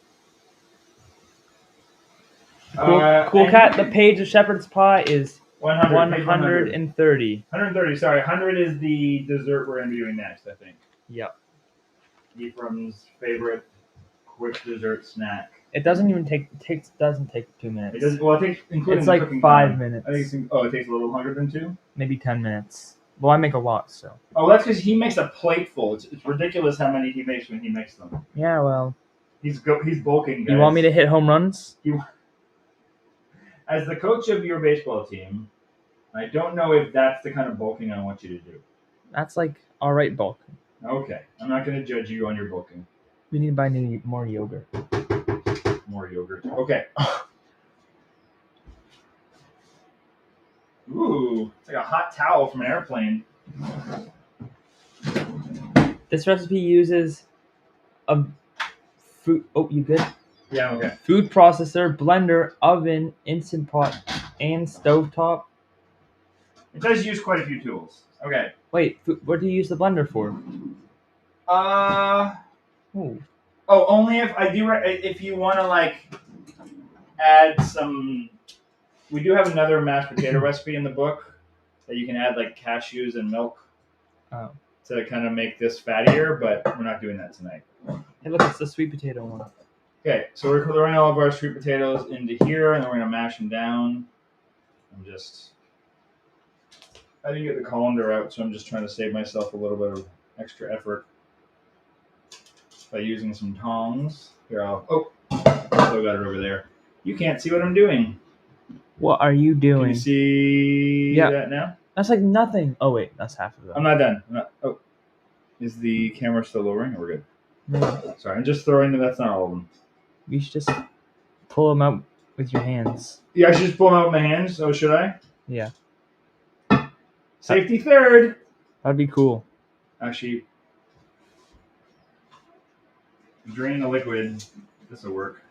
Cool cat. The page of shepherd's pie is 100. 130. 130. Sorry, 100 is the dessert we're gonna be doing next. I think. Yep. Ephraim's favorite quick dessert snack. It doesn't even take. Doesn't take 2 minutes. It doesn't. Well, it takes including It's the like cooking 5 time. minutes. I think it takes a little longer than 2. Maybe 10 minutes. Well, I make a lot, so. Oh, that's because he makes a plate full. It's ridiculous how many he makes when he makes them. Yeah, well. He's bulking, guys. You want me to hit home runs? As the coach of your baseball team, I don't know if that's the kind of bulking I want you to do. That's like alright bulk. Okay, I'm not going to judge you on your bulking. We need to buy more yogurt. More yogurt. Okay. Ooh, it's like a hot towel from an airplane. This recipe uses a food. Oh, you good? Yeah, okay. Food processor, blender, oven, instant pot, and stovetop. It does use quite a few tools. Okay. Wait, what do you use the blender for? Oh, only if I do. If you want to like add some, we do have another mashed potato recipe in the book that you can add like cashews and milk to kind of make this fattier, but we're not doing that tonight. Hey, look, it's the sweet potato one. Okay, so we're throwing all of our sweet potatoes into here, and then we're gonna mash them down. I didn't get the colander out, so I'm just trying to save myself a little bit of extra effort by using some tongs. Here, still got it over there. You can't see what I'm doing. What are you doing? Can you see that now? That's like nothing. Oh wait, that's half of it. I'm not done. Is the camera still lowering? Or we're good? No. Sorry, I'm just throwing them. That's not all of them. You should just pull them out with your hands. Yeah, I should just pull them out with my hands. Oh, should I? Yeah. Safety third. That'd be cool. Actually, drain the liquid. This will work.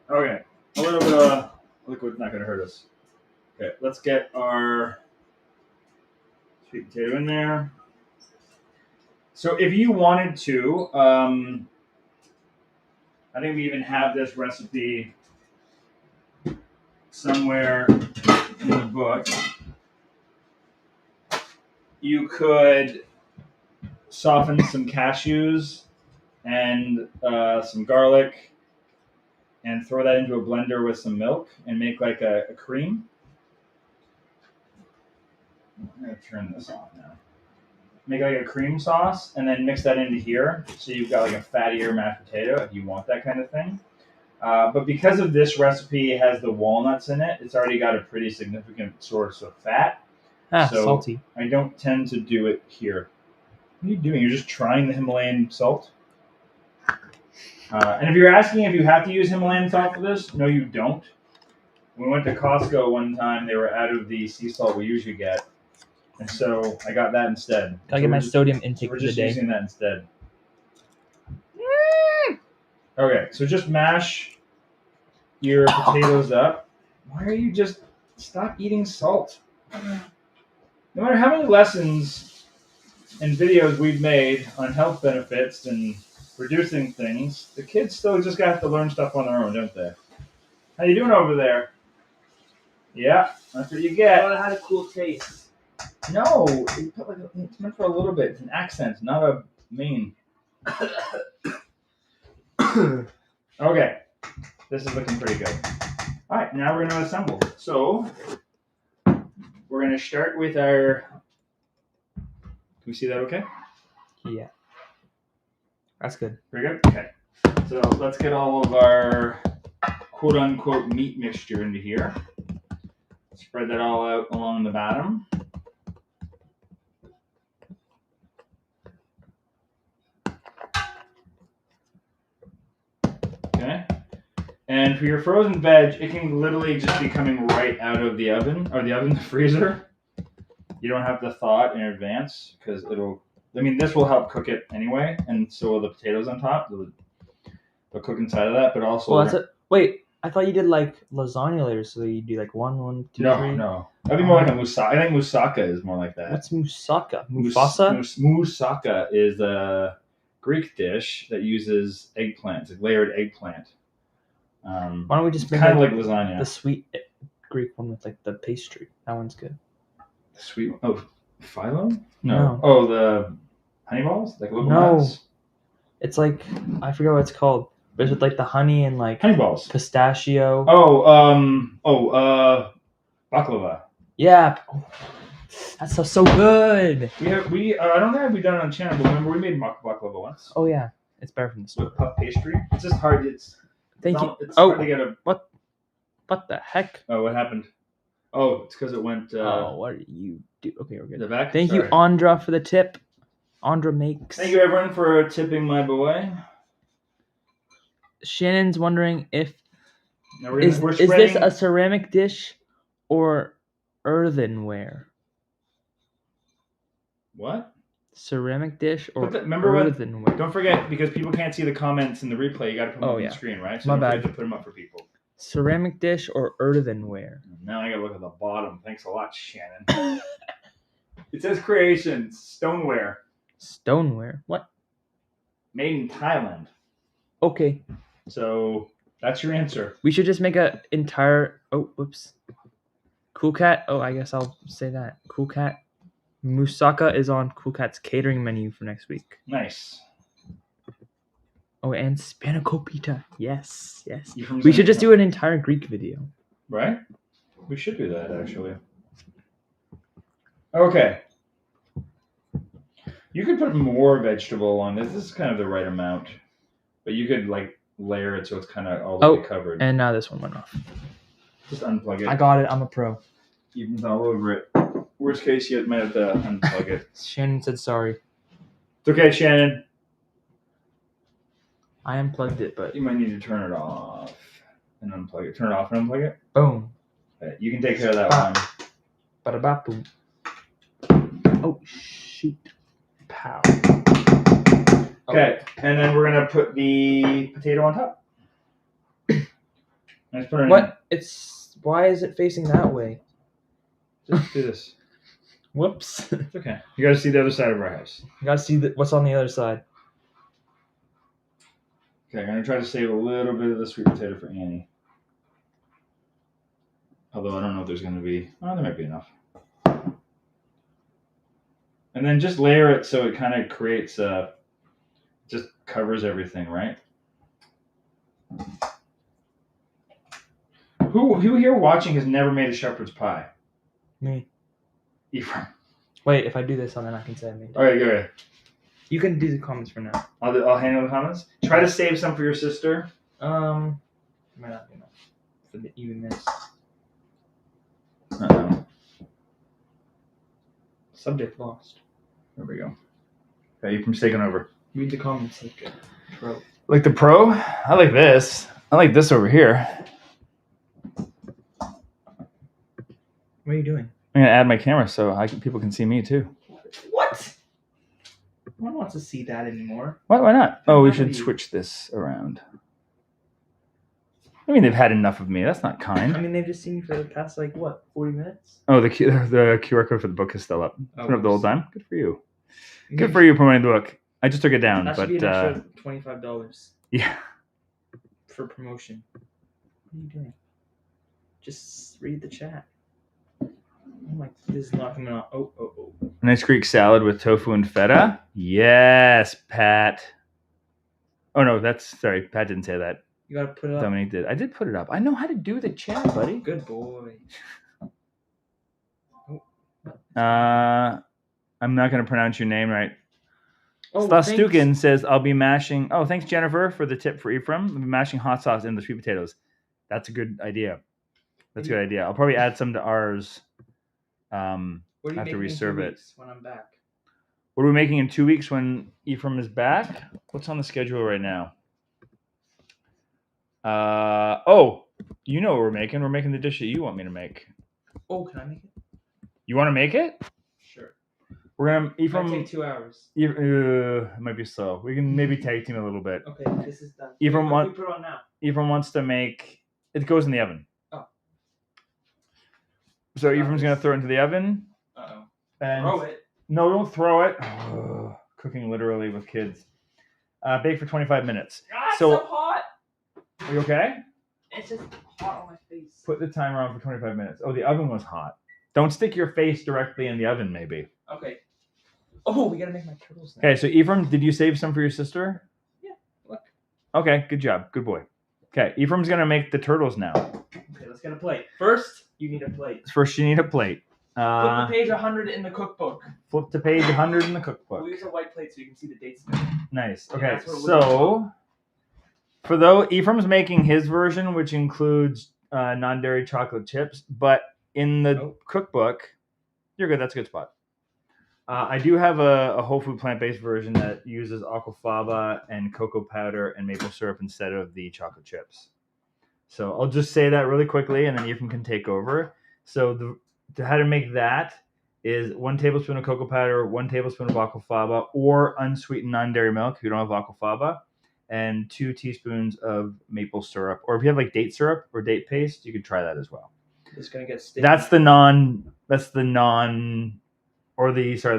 Okay, a little bit of liquid's not going to hurt us. Okay, let's get our sweet potato in there. So if you wanted to, I think we even have this recipe somewhere in the book. You could soften some cashews and some garlic and throw that into a blender with some milk and make like a cream. I'm going to turn this off now. Make like a cream sauce and then mix that into here. So you've got like a fattier mashed potato if you want that kind of thing. But because of this recipe has the walnuts in it, it's already got a pretty significant source of fat. So salty. I don't tend to do it here. What are you doing? You're just trying the Himalayan salt? And if you're asking if you have to use Himalayan salt for this, no, you don't. When we went to Costco one time, they were out of the sea salt we usually get. And so I got that instead. Gotta get my sodium intake We're for the just day. using that instead. Okay, so just mash your potatoes up. Why are you just... Stop eating salt. No matter how many lessons and videos we've made on health benefits and reducing things, the kids still just have to learn stuff on their own, don't they? How you doing over there? Yeah, that's what you get. it had a cool taste. No, it's meant for a little bit. It's an accent, not a main. Okay, this is looking pretty good. All right, now we're gonna assemble. So we're gonna start with our. Can we see that? Okay. Yeah. That's good. Pretty good. Okay. So let's get all of our quote unquote meat mixture into here. Spread that all out along the bottom. Okay. And for your frozen veg, it can literally just be coming right out of the oven or the freezer. You don't have to thaw it in advance because this will help cook it anyway, and so will the potatoes on top. They'll cook inside of that, but also. Well, that's it. Wait, I thought you did like lasagna layers, so you do like 1, 2, 3. No. That'd be more like a moussaka. I think moussaka is more like that. What's moussaka? Mufasa? Moussaka is a Greek dish that uses eggplant. It's a layered eggplant. Why don't we just make kind of like lasagna? The sweet Greek one with like the pastry. That one's good. The sweet one? Oh, phyllo? No. Oh, the honey balls? Like little No. nuts? It's like, I forget what it's called. But it's with like the honey and like honey balls. Pistachio. Baklava. Yeah. Oh, that's so good. I don't think we've done it on the channel, but remember we made baklava once. Oh yeah, it's better from the store. With puff pastry. It's just hard. It's hard to get a. What the heck? Oh, what happened? Oh, it's because it went. What did you do? Okay, we're good. The back. Thank you, Andra, for the tip. Andra makes. Thank you, everyone, for tipping my boy. Shannon's wondering if we're is this a ceramic dish or earthenware? What? Ceramic dish or remember earthenware? Don't forget, because people can't see the comments in the replay, you got to put them on the screen, right? So My don't bad. forget to put them up for people. Ceramic dish or earthenware? Now I got to look at the bottom. Thanks a lot, Shannon. It says creations, stoneware. Stoneware? What? Made in Thailand. Okay. So that's your answer. We should just make an entire. Oh, whoops. Cool Cat. Oh, I guess I'll say that. Cool Cat. Moussaka is on Cool Cat's catering menu for next week. Nice. Oh, and spanakopita. Yes. We should just do an entire Greek video. Right? We should do that, actually. Okay. You could put more vegetable on this. This is kind of the right amount. But you could, layer it so it's kind of all the way covered. And now this one went off. Just unplug it. I got it. I'm a pro. Even's all over it. Worst case, you might have to unplug it. Shannon said sorry. It's okay, Shannon. I unplugged it, but... You might need to turn it off and unplug it. Turn it off and unplug it. Boom. Okay, you can take care of that one. Bada boom. Oh, shoot. Pow. Okay, and then we're going to put the potato on top. Let's put it What? Why is it facing that way? Just do this. Whoops. It's okay. You got to see the other side of our house. You gotta see what's on the other side. Okay, I'm going to try to save a little bit of the sweet potato for Annie. Although I don't know if there's going to be... Oh, there might be enough. And then just layer it so it kind of creates just covers everything, right? Who here watching has never made a shepherd's pie? Me. Ephraim. Wait, if I do this, then I can say I made it. All right, go ahead. You can do the comments for now. I'll handle the comments. Try to save some for your sister. Might not be enough for the evenness. Uh-oh. Subject lost. There we go. Okay, Ephraim's taking over. Read the comments like a pro. Like the pro? I like this. I like this over here. What are you doing? I'm gonna add my camera so people can see me too. What? No one wants to see that anymore. Why not? Oh, we should switch this around. I mean, they've had enough of me. That's not kind. I mean, they've just seen you for the past 40 minutes. Oh, the QR code for the book is still up. It's been up the whole time. Good for you. Mm-hmm. Good for you promoting the book. I just took it down, That should be an extra $25. Yeah. For promotion. What are you doing? Just read the chat. Oh my, this is not coming out. Oh. Nice Greek salad with tofu and feta. Yes, Pat. Oh no, sorry, Pat didn't say that. You gotta put it up. Dominique did. I did put it up. I know how to do the chat, buddy. Good boy. I'm not going to pronounce your name right. Oh, Slastukin says, I'll be mashing. Oh, thanks, Jennifer, for the tip for Ephraim. I'll be mashing hot sauce in the sweet potatoes. That's a good idea. That's a good idea. I'll probably add some to ours after we serve it. When I'm back. What are we making in 2 weeks when Ephraim is back? What's on the schedule right now? You know what we're making. We're making the dish that you want me to make. Oh, can I make it? You want to make it? Sure. We're gonna Ephraim. Might take 2 hours. It might be slow. We can maybe tag team a little bit. Okay, this is done. Ephraim What do we put on now? Ephraim wants to make. It goes in the oven. Oh. So Ephraim's gonna throw it into the oven. Uh-oh. And Throw it. No, don't throw it. Cooking literally with kids. Bake for 25 minutes. Ah, so hot. Are you okay? It's just hot on my face. Put the timer on for 25 minutes. Oh, the oven was hot. Don't stick your face directly in the oven, maybe. Okay. Oh, we gotta make my turtles now. Okay, so Ephraim, did you save some for your sister? Yeah, look. Okay, good job. Good boy. Okay, Ephraim's going to make the turtles now. Okay, let's get a plate. First, you need a plate. First, you need a plate. Flip to page 100 in the cookbook. Flip to page 100 in the cookbook. We'll use a white plate so you can see the dates. Nice. Yeah, Okay, that's what so for though Ephraim's making his version, which includes non-dairy chocolate chips, but in the cookbook, you're good. That's a good spot. I do have a whole food plant-based version that uses aquafaba and cocoa powder and maple syrup instead of the chocolate chips. So I'll just say that really quickly, and then Ephraim can take over. So how to make that is 1 tablespoon of cocoa powder, 1 tablespoon of aquafaba, or unsweetened non-dairy milk if you don't have aquafaba, and 2 teaspoons of maple syrup. Or if you have like date syrup or date paste, you could try that as well. It's gonna get sticky. That's the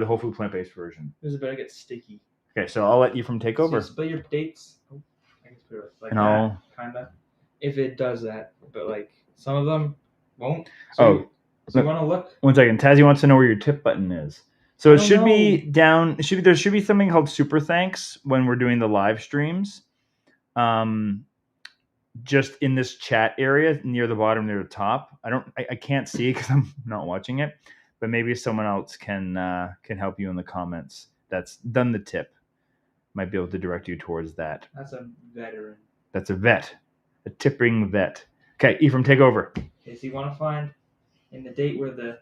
whole food plant-based version. This is better get sticky. Okay, so I'll let Ephraim take over. So split your dates. Oh, I can put it like and that, kinda. If it does that, but like some of them won't. So you want to look? 1 second. Tazzy wants to know where your tip button is. So it should be down. There should be something called Super Thanks when we're doing the live streams. Just in this chat area near the bottom, near the top. I can't see because I'm not watching it, but maybe someone else can help you in the comments. That's done the tip. Might be able to direct you towards that. That's a veteran. That's a vet, a tipping vet. Okay, Ephraim, take over. Okay, so you want to find in the date where the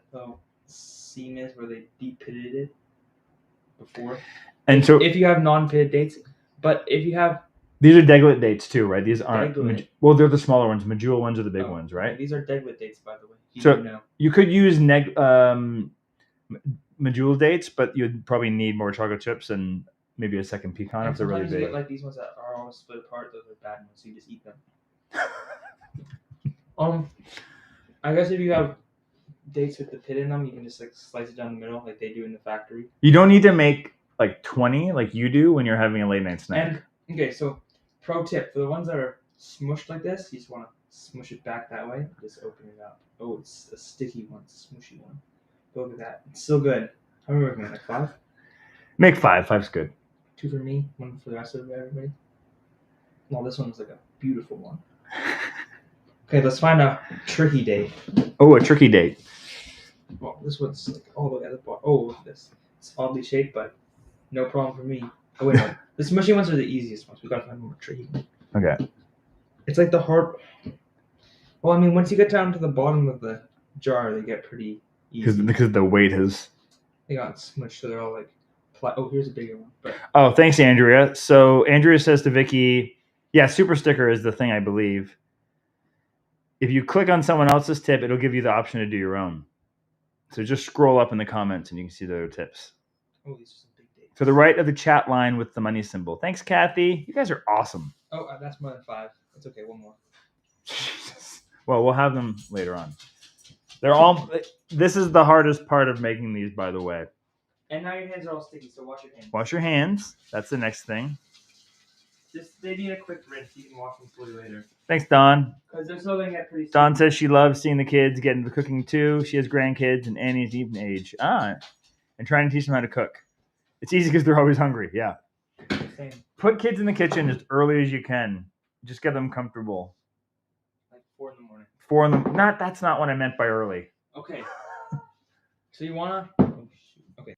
seam is, where they de-pitted it before. And if you have non-pitted dates, but if you have these are deglet dates too, right? These aren't. Deglet. They're the smaller ones. Medjool ones are the big ones, right? These are deglet dates, by the way. You could use Medjool dates, but you'd probably need more chocolate chips and maybe a second pecan if they're really big. You get like these ones that are all split apart. Those are bad ones, so you just eat them. I guess if you have dates with the pit in them, you can just like slice it down the middle like they do in the factory. You don't need to make like 20 like you do when you're having a late night snack. And okay, so pro tip for the ones that are smushed like this, you just want to smush it back that way. Just open it up. Oh, it's a sticky one, it's a smushy one. Look at that. It's still good. How many recommend? Like 5? Make 5. 5's good. 2 for me, 1 for the rest of everybody. No, this one's like a beautiful one. Okay, let's find a tricky date. Oh, a tricky date. Well, this one's like all the way at the bottom. Oh, look at this. It's oddly shaped, but no problem for me. Oh, wait, no. The smushy ones are the easiest ones. We gotta find more tricky ones. Okay. It's like the hard. Well, I mean, once you get down to the bottom of the jar, they get pretty easy. Because the weight has. They got smushed, so they're all like. Oh, here's a bigger one. But... Oh, thanks, Andrea. So Andrea says to Vicky, yeah, super sticker is the thing, I believe. If you click on someone else's tip, it'll give you the option to do your own. So just scroll up in the comments and you can see the other tips. Oh, these are some big dates. To the right of the chat line with the money symbol. Thanks, Kathy. You guys are awesome. Oh, that's more than 5. It's okay. One more. Jesus. Well, we'll have them later on. They're all. This is the hardest part of making these, by the way. And now your hands are all sticky, so wash your hands. Wash your hands. That's the next thing. They need a quick rinse. You can wash them fully later. Thanks, Dawn. Because they're still going to get pretty sticky. Dawn says she loves seeing the kids get into cooking too. She has grandkids, and Annie's even age. And trying to teach them how to cook. It's easy because they're always hungry. Yeah. Same. Put kids in the kitchen as early as you can. Just get them comfortable. Like 4 in the morning. 4 in the that's not what I meant by early. Okay. So you wanna? Oh, shoot. Okay.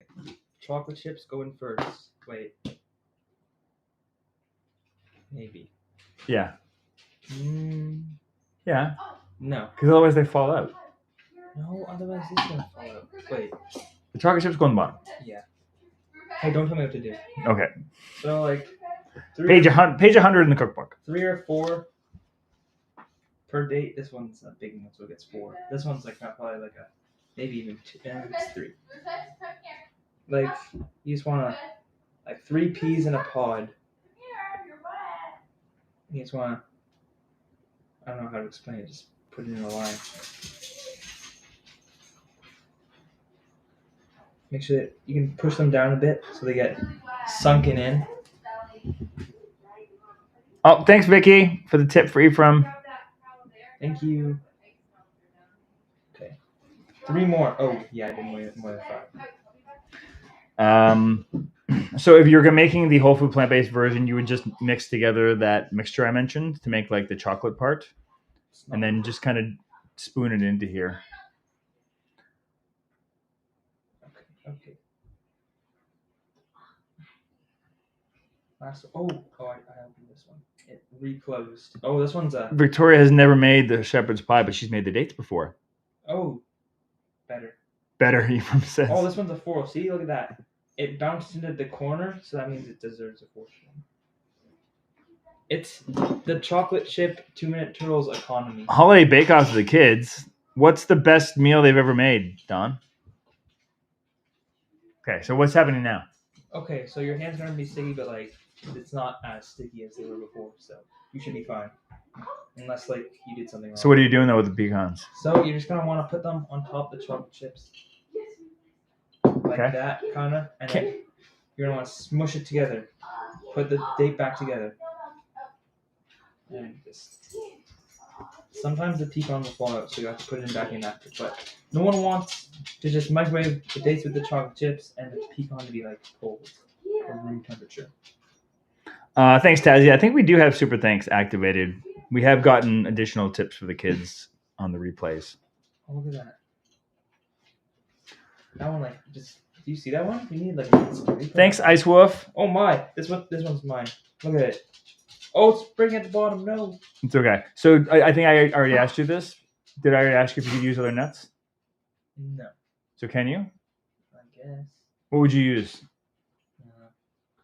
Chocolate chips go in first. Wait. Maybe. Yeah. Yeah. No. Because otherwise they fall out. No. Otherwise this gonna fall out. Wait. The chocolate chips go on the bottom. Yeah. Hey, don't tell me what to do. Okay. So like. Page 100 in the cookbook. 3 or 4 per date. This one's a big one, so it gets 4. This one's like probably like a maybe even 2. It's 3. Like you just wanna like 3 peas in a pod. You just wanna. I don't know how to explain it. Just put it in a line. Make sure that you can push them down a bit so they get sunken in. Oh, thanks, Vicky, for the tip for Ephraim. Thank you. Okay. 3 more. Oh, yeah, I did more than 5. So if you're making the whole food plant-based version, you would just mix together that mixture I mentioned to make like the chocolate part, and then just kind of spoon it into here. Okay. Last. Oh, I opened this one. It reclosed. Oh, this one's a. Victoria has never made the shepherd's pie, but she's made the dates before. Oh, better. Better, Ephraim says. Oh, this one's a 4. See, look at that. It bounced into the corner, so that means it deserves a 4. It's the chocolate chip 2-minute turtles economy. Holiday bake-offs for the kids. What's the best meal they've ever made, Don? Okay, so what's happening now? Okay, so your hands are gonna be sticky, but like it's not as sticky as they were before, so you should be fine. Unless like you did something wrong. So what are you doing though with the pecans? So you're just gonna want to put them on top of the chocolate chips, like that kind of, and then you're gonna want to smush it together. Put the date back together, and just. Sometimes the pecan will fall out, so you have to put it back in after. But no one wants to just microwave the dates with the chocolate chips and the pecan to be like cold or room temperature. Thanks, Tazzy. I think we do have super thanks activated. We have gotten additional tips for the kids on the replays. Oh, look at that. That one, like, just do you see that one? We need like a replay. Thanks, Ice Wolf. Oh my, this one's mine. Look at it. Oh, it's spring at the bottom. No. It's okay. So I think I already asked you this. Did I already ask you if you could use other nuts? No. So can you? I guess. What would you use?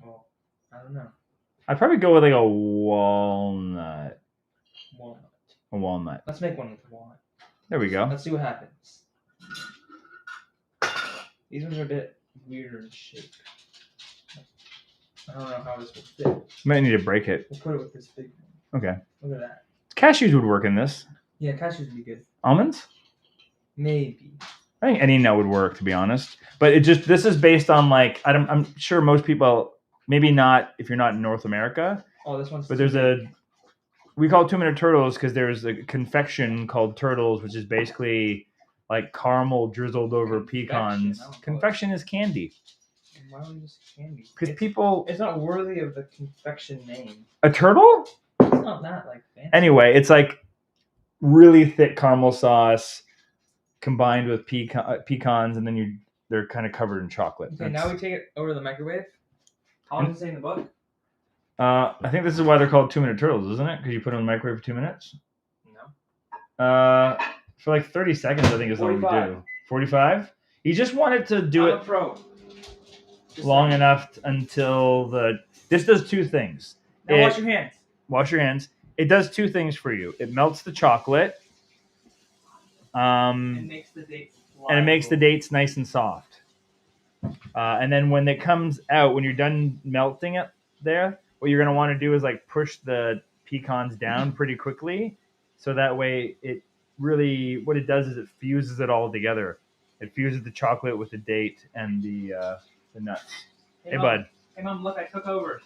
Well, I don't know. I'd probably go with like a walnut. Walnut. A walnut. Let's make one with walnut. There we go. Let's see what happens. These ones are a bit weirder in shape. I don't know how this will fit. You might need to break it. We'll put it with this big one. Okay. Look at that. Cashews would work in this. Yeah, cashews would be good. Almonds? Maybe. I think any nut would work, to be honest. But this is based on like I'm sure most people, maybe not if you're not in North America. Oh, this one's. But we call it 2-minute turtles because there's a confection called turtles, which is basically like caramel drizzled over pecans. Confection is candy. Why would you just candy? Because people. It's not worthy of the confection name. A turtle? It's not that like fancy. Anyway, it's like really thick caramel sauce combined with pecans, and then they're kind of covered in chocolate. Okay, now we take it over to the microwave. How long does it say in the book? I think this is why they're called 2-minute turtles, isn't it? Because you put them in the microwave for 2 minutes. No. For like 30 seconds, I think is all we 45. do. 45? You just wanted to do I'm it a pro. long enough until this does 2 things. Now wash your hands. Wash your hands. It does 2 things for you. It melts the chocolate. It makes the dates pliable. And it makes the dates nice and soft. And then when it comes out, when you're done melting it there, what you're going to want to do is like push the pecans down pretty quickly. So that way it really, what it does is it fuses it all together. It fuses the chocolate with the date and the nuts. Hey, Mom. bud. Hey, Mom, look, I took over.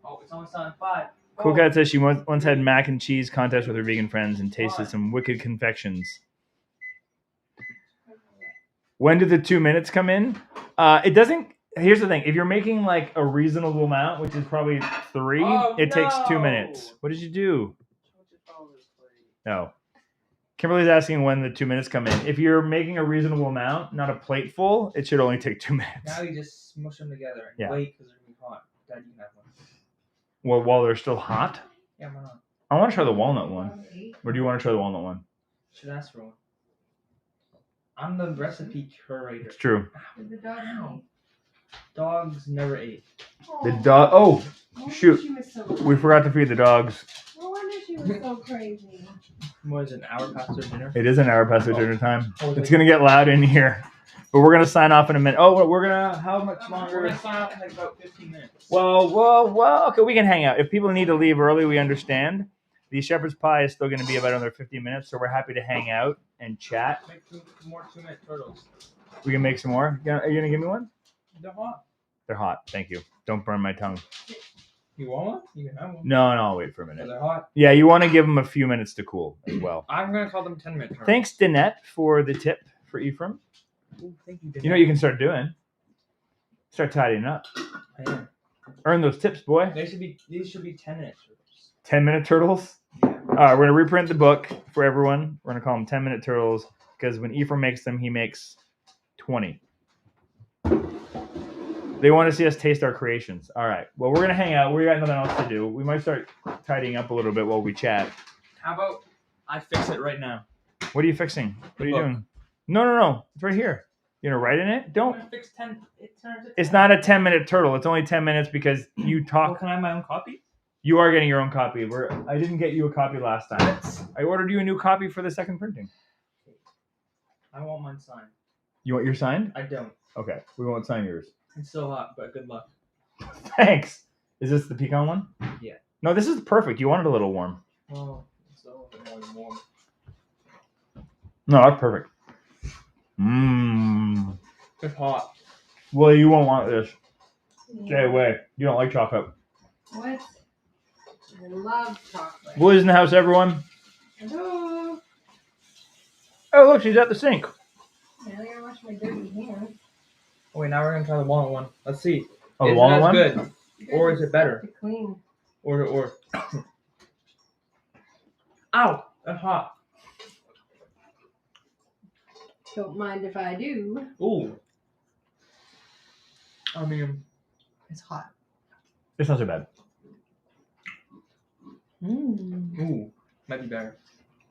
Oh, it's almost on 5. Cool Cat says she once had mac and cheese contest with her vegan friends and tasted some wicked confections. When did the 2 minutes come in? It doesn't. Here's the thing: if you're making like a reasonable amount, which is probably 3, it takes 2 minutes. What did you do? No. Kimberly's asking when the 2 minutes come in. If you're making a reasonable amount, not a plate full, it should only take 2 minutes. Now you just smush them together and wait because they're gonna be hot. Dad, you can have one. Well, while they're still hot. Yeah, why not? I want to try the walnut one. Or do you want to try the walnut one? Should ask for one. I'm the recipe curator. It's true. The dog ate. Dogs never ate. The dog. Oh, No wonder shoot. she was so We forgot to feed the dogs. No wonder she was so crazy. What is it, an hour past their dinner? It is an hour past their dinner time. Oh, It's gonna get loud in here, but we're gonna sign off in a minute. Oh, we're gonna. How much We're longer? gonna sign off in like about 15 minutes. Well. Okay, we can hang out. If people need to leave early, we understand. The shepherd's pie is still going to be about another 15 minutes, so we're happy to hang out and chat. Make two more 2-minute turtles. We can make some more. Are you gonna give me one? They're hot. They're hot. Thank you. Don't burn my tongue. You want one? You can have one. No, I'll wait for a Oh, minute. they're hot. Yeah, you want to give them a few minutes to cool as well. I'm gonna call them 10-minute turtles. Thanks, Danette, for the tip for Ephraim. Ooh, thank you. You know what you can start doing? Start tidying up. I am. Earn those tips, boy. These should be 10-minute turtles. 10-minute turtles? Yeah. All right, we're going to reprint the book for everyone. We're going to call them 10-minute turtles because when Ephraim makes them, he makes 20. They want to see us taste our creations. All right. Well, we're going to hang out. We got nothing else to do. We might start tidying up a little bit while we chat. How about I fix it right now? What are you fixing? What are you Look. doing? No. It's right here. You're going to write in it? I'm Don't. gonna fix 10. It turns it. It's not a 10-minute turtle. It's only 10 minutes because you Well, talk. can I have my own copy? You are getting your own copy. I didn't get you a copy last time. I ordered you a new copy for the second printing. I want mine signed. You want yours signed? I don't. Okay. We won't sign yours. It's still hot, but good luck. Thanks. Is this the pecan one? Yeah. No, this is perfect. You want it a little warm. Oh, it's a little bit more warm. No, that's perfect. Mmm. It's hot. Well, you won't want this. Stay away. You don't like chocolate. What? I love chocolate. Boys in the house, everyone. Hello. Oh, look, she's at the sink. Now I gotta wash my dirty hands. Oh, wait, now we're gonna try the walnut one. Let's see. Oh, the Is it walnut as one? good? Or is it better? To clean. Or. Ow! That's hot. Don't mind if I do. Ooh. I mean, It's hot. It's not so bad. ooh. Might be better.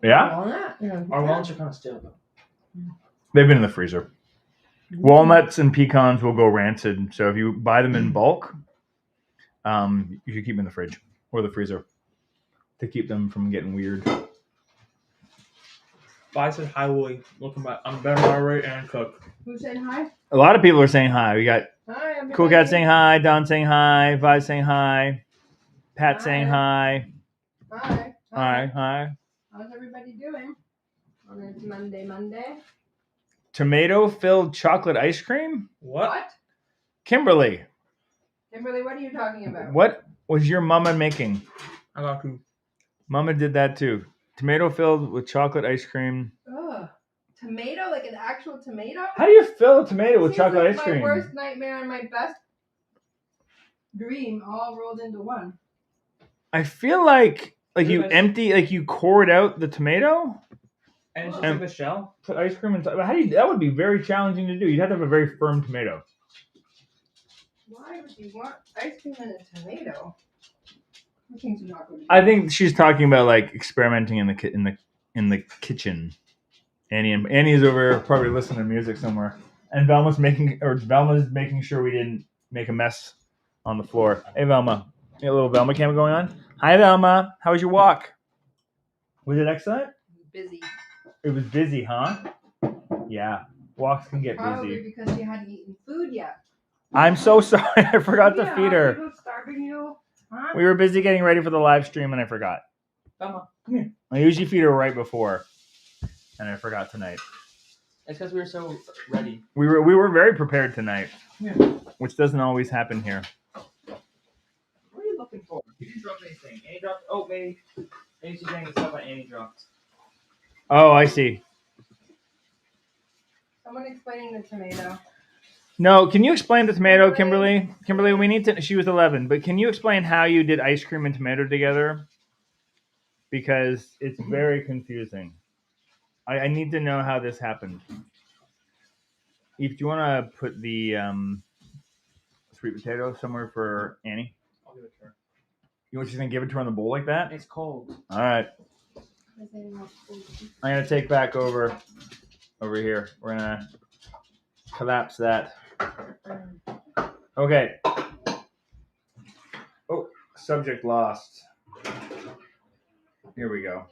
Yeah? Walnut? Yeah. Our walnuts are kind of stale, though. They've been in the freezer. Walnuts and pecans will go rancid. So if you buy them in bulk, you should keep them in the fridge or the freezer to keep them from getting weird. I said hi, Willie. Welcome back. I'm better moderate and cook. Who's saying hi? A lot of people are saying hi. We got Hi, everybody. Cool Cat saying hi, Don saying hi, Vi saying hi, Pat saying hi. Hi. Hi. How's everybody doing on this Monday? Tomato-filled chocolate ice cream? What? Kimberly, Kimberly, what are you talking about? what was your mama making? I got to. Mama did that too. Tomato-filled with chocolate ice cream. Ugh. Tomato? Like an actual tomato? How do you fill a tomato with Seems chocolate like ice cream? My worst nightmare and my best dream all rolled into one. I feel like you Yes. empty, like you cored out the tomato, And it's just And- like the shell? put ice cream inside. How do you? That would be very challenging to do. You'd have to have a very firm tomato. Why would you want ice cream and a tomato? That seems not good. I think she's talking about like experimenting in the kitchen. Annie is over there probably listening to music somewhere, and Velma's making sure we didn't make a mess on the floor. Hey Velma, you got a little Velma cam going on. Hi Velma, how was your walk? Was it excellent? Busy. It was busy, huh? Yeah, walks can get Probably busy. because she hadn't eaten food yet. I'm so sorry, I forgot to feed her. People starving you. Huh? We were busy getting ready for the live stream, and I forgot. Velma, come here. I usually feed her right before, and I forgot tonight. It's because we were so ready. We were very prepared tonight, Yeah. which doesn't always happen here. What are you looking for? You didn't drop anything. Annie dropped. Oh, maybe she's getting the stuff that Annie dropped. Oh, I see. Someone explaining the tomato. No, can you explain the tomato, Kimberly? Kimberly, we need to. She was 11, but can you explain how you did ice cream and tomato together? Because it's very confusing. I need to know how this happened. Eve, do you want to put the sweet potato somewhere for Annie? I'll give it to her. You want you gonna give it to her in the bowl like that? It's cold. All right. I'm gonna take back over here. We're gonna collapse that. Okay. Oh, subject lost. Here we go.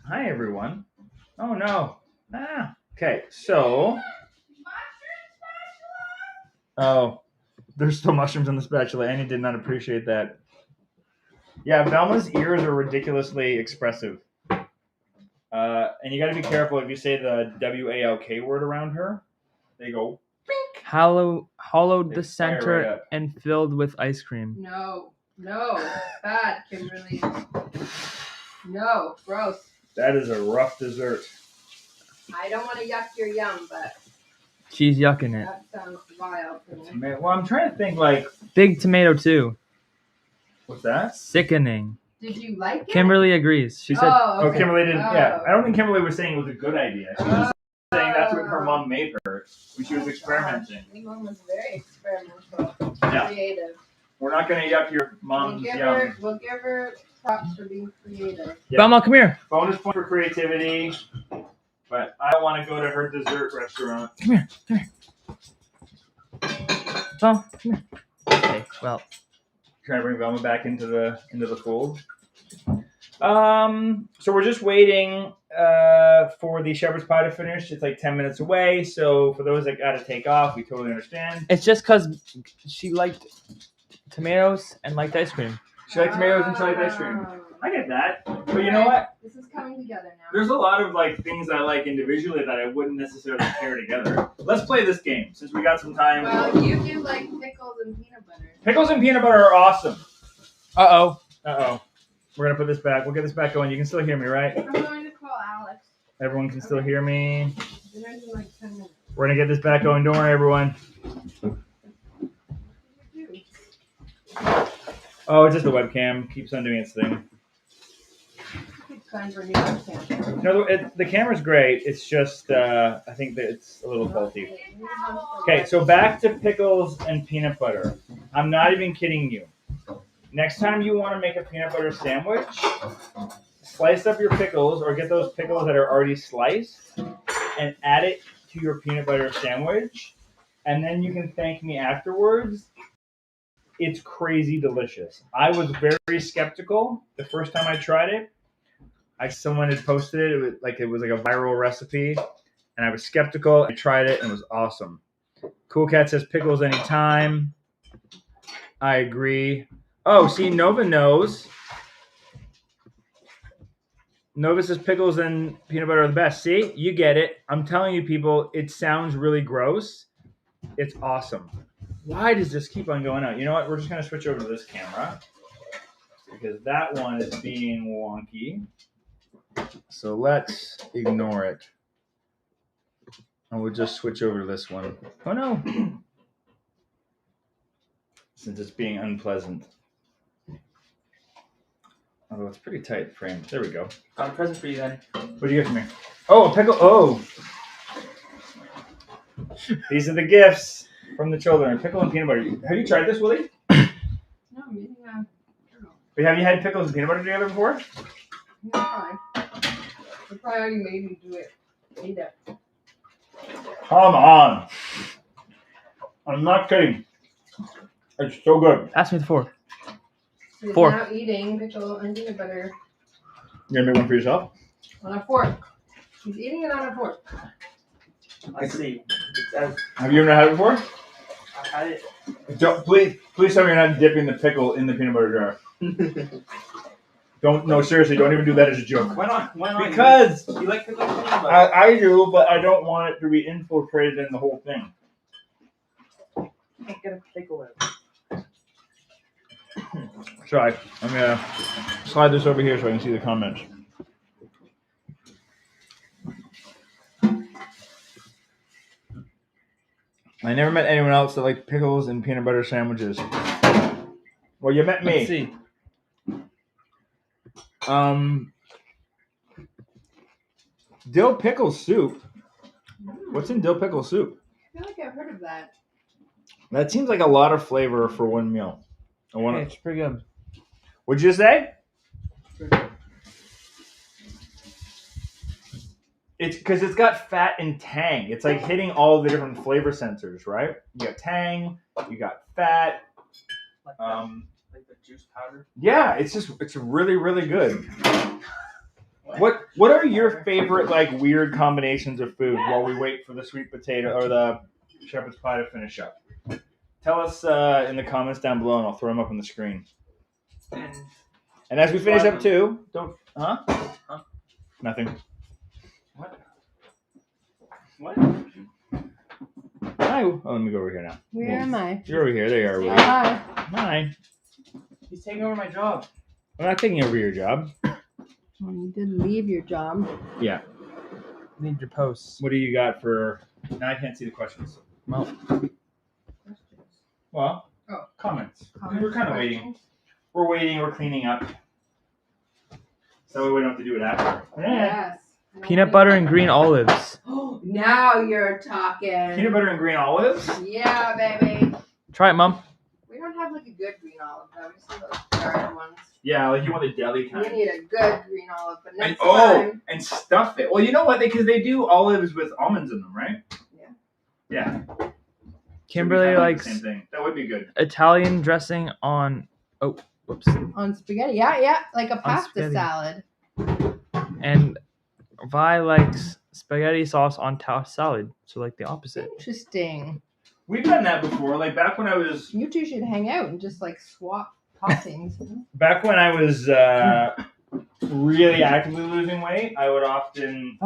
Hi, everyone. Oh, no. Okay, so. Oh, there's still mushrooms on the spatula. Annie did not appreciate that. Yeah, Velma's ears are ridiculously expressive. And you got to be careful if you say the W-A-L-K word around her. They go. Hollowed They the fire right center up. and filled with ice cream. No, bad, Kimberly. No, gross. That is a rough dessert. I don't want to yuck your yum, but She's yucking it. that sounds vile to me. Man, well, I'm trying to think, like, Big tomato too. what's that? Sickening. Did you like it? Kimberly agrees. She said, Oh, okay. Kimberly didn't. Yeah, Oh. I don't think Kimberly was saying it was a good idea. She was saying that's what her mom made her when she was experimenting. My mom was very experimental, Yeah. creative. We're not going to yuck your mom's yum. We'll give her props for being creative. Yeah. Velma, come here. Bonus point for creativity. But I want to go to her dessert restaurant. Come here. Velma, come here. Okay, well. Trying to bring Velma back into the fold. So we're just waiting for the shepherd's pie to finish. It's like 10 minutes away. So for those that got to take off, we totally understand. It's just because she liked tomatoes and liked ice cream. She liked tomatoes and she liked ice cream. I get that. But you know what? This is coming together now. There's a lot of like things I like individually that I wouldn't necessarily pair together. Let's play this game since we got some time. Well, you do like pickles and peanut butter. Pickles and peanut butter are awesome. Uh-oh. We're gonna put this back. We'll get this back going. You can still hear me, right? I'm going to call Alex. Everyone can still hear me. Dinner's in like 10 minutes. We're gonna get this back going. Don't worry, everyone. Oh, it's just the webcam. Keeps on doing its thing. It's time for a new webcam. No, the camera's great. It's just I think that it's a little faulty. Okay, so back to pickles and peanut butter. I'm not even kidding you. Next time you want to make a peanut butter sandwich, slice up your pickles or get those pickles that are already sliced and add it to your peanut butter sandwich. And then you can thank me afterwards. It's crazy delicious. I was very skeptical the first time I tried it. Someone had posted it. It was like a viral recipe. And I was skeptical. I tried it and it was awesome. Cool Cat says pickles anytime. I agree. Oh, see, Nova knows. Nova says pickles and peanut butter are the best. See, you get it. I'm telling you, people, it sounds really gross. It's awesome. Why does this keep on going out? You know what? We're just going to switch over to this camera because that one is being wonky. So let's ignore it. And we'll just switch over to this one. Oh, no. Since it's being unpleasant. Although it's pretty tight framed. There we go. Got a present for you then. What do you get for me? Oh, a pickle. Oh. These are the gifts from the children. Pickle and peanut butter. Have you tried this, Willie? No, I'm eating a turtle. Wait, have you had pickles and peanut butter together before? No, fine. They probably already made me do it. Eat it. Come on. I'm not kidding. It's so good. Ask me the fork. He's Fork. now eating pickle and peanut butter You gonna make one for yourself? on a fork. He's eating it on a fork. Let's see. It says Have you ever had it before? I had it. Please tell me you're not dipping the pickle in the peanut butter jar. No, seriously, don't even do that as a joke. Why not? Why not? Because you like pickles and peanut butter. I do, but I don't want it to be infiltrated in the whole thing. Can't get a pickle out. Sorry, I'm gonna slide this over here so I can see the comments. I never met anyone else that liked pickles and peanut butter sandwiches. Well, you met Let's me. see. Dill pickle soup. What's in dill pickle soup? I feel like I've heard of that. That seems like a lot of flavor for one meal. Hey, it's pretty good. What'd you say? It's because it's got fat and tang. It's like hitting all the different flavor sensors, right? You got tang, you got fat. Like the juice powder. Yeah, it's really, really good. What are your favorite like weird combinations of food while we wait for the sweet potato or the shepherd's pie to finish up? Tell us in the comments down below, and I'll throw them up on the screen. And as we finish up too, don't nothing. What? Hi. Oh, let me go over here now. Where am I? You're over here. There you are. Willie. Hi. Hi. He's taking over my job. I'm not taking over your job. Well, you did leave your job. Yeah. Need your posts. What do you got for? Now I can't see the questions. Well, Comments. We're kind of waiting. We're waiting. We're cleaning up. So we don't have to do it after. Yes. peanut butter and green olives. Now you're talking. Peanut butter and green olives. Yeah, baby. Try it, Mom. We don't have like a good green olive though. We just have those jarred ones. Yeah, like you want the deli We kind. need a good green olive, but next And, time. and stuff it. Well, you know what? Because they do olives with almonds in them, right? Yeah. Yeah. Kimberly So we likes kinda do the same thing. That would be good. Italian dressing on. Oh, whoops. On spaghetti. Yeah, like a pasta spaghetti. salad. And Vi likes spaghetti sauce on tossed salad. So like the opposite. Interesting. We've done that before. Like back when I was You two should hang out and just like swap toppings. really actively losing weight, I would often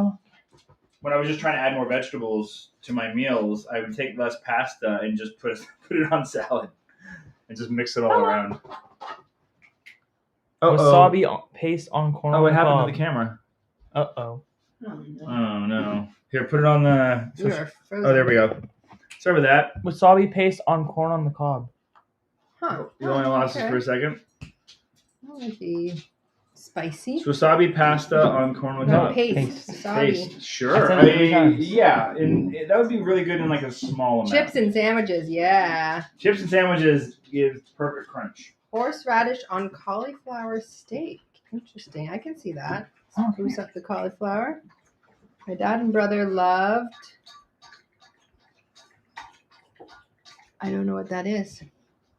when I was just trying to add more vegetables to my meals, I would take less pasta and just put it on salad and just mix it all around. Wasabi paste on corn. Oh, on what the happened cob. to the camera? Uh-oh. Oh no. Here, put it on the You are frozen. Oh, there we go. Sorry about that. Wasabi paste on corn on the cob. Huh. You only lost us for a second. That would be spicy. So wasabi pasta on corn with No, hot. paste. Paste. Wasabi. Paste. Sure. I said it 3 times. Yeah, and that would be really good in like a small amount. Chips and sandwiches, yeah. Chips and sandwiches give perfect crunch. Horseradish on cauliflower steak. Interesting. I can see that. Spruce up the cauliflower. My dad and brother loved. I don't know what that is.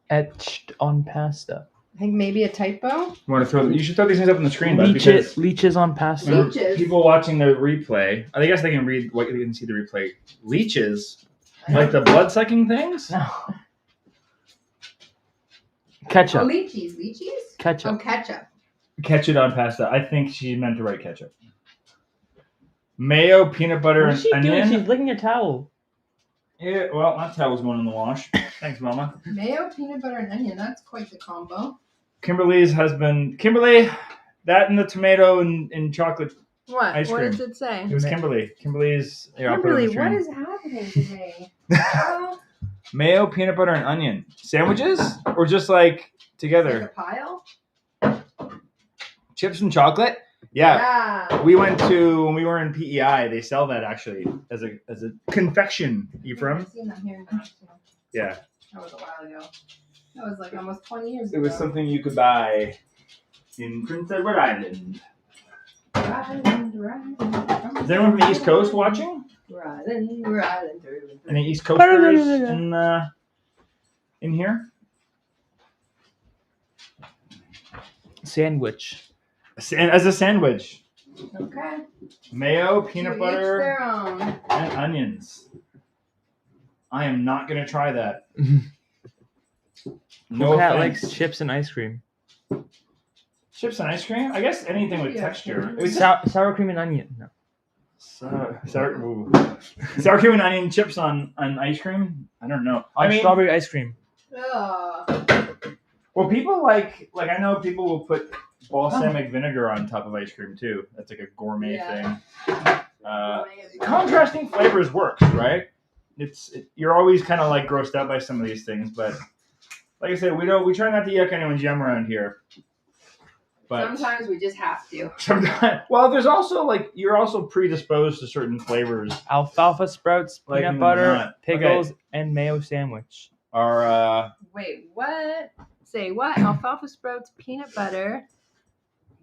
Etched on pasta. I think maybe a typo. You should throw these things up on the screen, bud, because Leeches on pasta. Leech- Leeches. people watching the replay, I guess they can read what they can see the replay. Leeches, like the blood sucking things. No. Oh, Ketchup. lychees. Lychees? Oh, Ketchup. ketchup. Ketchup on pasta. I think she meant to write ketchup. Mayo, peanut butter, What and is she doing? onion. She's licking a towel. Yeah, well, that towel's going in the wash. Thanks, Mama. Mayo, peanut butter, and onion. That's quite the combo. Kimberly's husband. Kimberly, that and the tomato and chocolate. What? Ice What cream. does it say? It was Kimberly. Kimberly's. Here, I'll put it on Kimberly, the what screen. is happening today? Oh, Mayo, peanut butter, and onion. Sandwiches? Or just like like together? a pile? Chips and chocolate? Yeah. We went to, when we were in PEI, they sell that actually as a confection, Ephraim. I've seen that here now. So Yeah. that was a while ago. That was like almost 20 years It ago. was something you could buy in Prince Edward Island. Riding. Is anyone from the East Coast watching? Riding through and through. Any East Coasters in here? Sandwich. As a sandwich. Okay. Mayo, To peanut each butter, their own. and onions. I am not going to try that. No Cat offense. likes chips and ice cream. Chips and ice cream? I guess anything with Yeah. texture. It was Sour cream and onion. No. sour cream and onion chips on ice cream? I don't know. I On mean, strawberry ice cream. Ugh. well, people like I know people will put balsamic vinegar on top of ice cream too. That's like a gourmet Yeah. thing. Contrasting flavors works, right? you're always kind of like grossed out by some of these things, but like I said, we try not to yuck anyone's yum around here. But sometimes we just have to. sometimes, well, there's also like you're also predisposed to certain flavors. Alfalfa sprouts, Like peanut them or butter, not. pickles, and mayo sandwich. Our Wait, what? Say what? Alfalfa sprouts, peanut butter,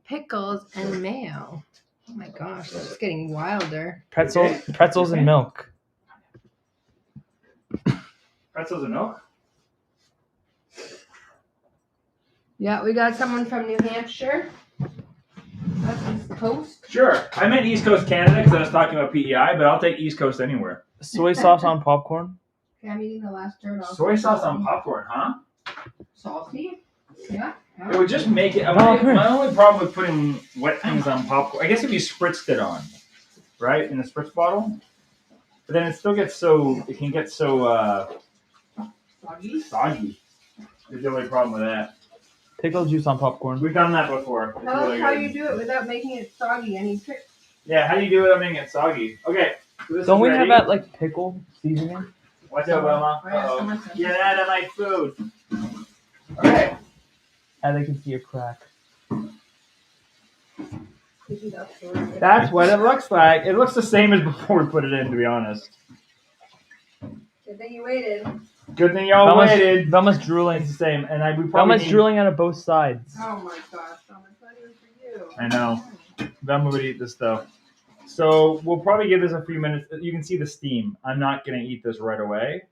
pickles, and mayo. Oh my gosh, it's just getting wilder. Pretzels and milk. pretzels and milk. Yeah, we got someone from New Hampshire. That's East Coast. Sure, I meant East Coast Canada because I was talking about PEI, but I'll take East Coast anywhere. Soy sauce on popcorn. Okay, I'm eating the last dirt off. Soy sauce on popcorn, huh? Salty? Yeah. It would just make it. Oh, My only problem with putting wet things on popcorn, I guess if you spritzed it on, right, in a spritz bottle, but then it still gets so. It can get so soggy. There's the only problem with that. Pickle juice on popcorn. We've done that before. It's Tell us really how good. you do it without making it soggy. Any tricks? Yeah, how do you do it without making it soggy? Okay. So this Don't is we ready. have that like pickle seasoning? Watch out, Wilma. Oh, yeah, Uh-oh. someone said- Get out of my food. Okay. And they can see a crack. That's what it looks like. It looks the same as before we put it in, to be honest. Good thing you waited. Good thing y'all waited. Velma's drooling. It's the same, and we probably Velma's need, drooling out of both sides. Oh my gosh, it's not even for you. I know. Velma would eat this though. So we'll probably give this a few minutes. You can see the steam. I'm not gonna eat this right away.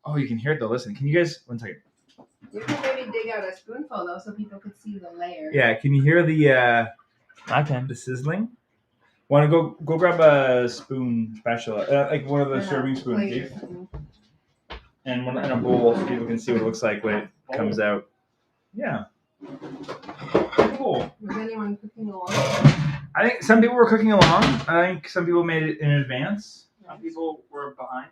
Oh, you can hear it though. Listen, can you guys? One second. You can maybe dig out a spoonful though, so people could see the layer. Yeah, can you hear I can. the sizzling? Want to go grab a spoon spatula, like one of the serving spoons, Plate or Steve? something. And one in a bowl so people can see what it looks like when it comes out. Yeah. Cool. Was anyone cooking along? I think some people were cooking along. I think some people made it in advance. Some people were behind.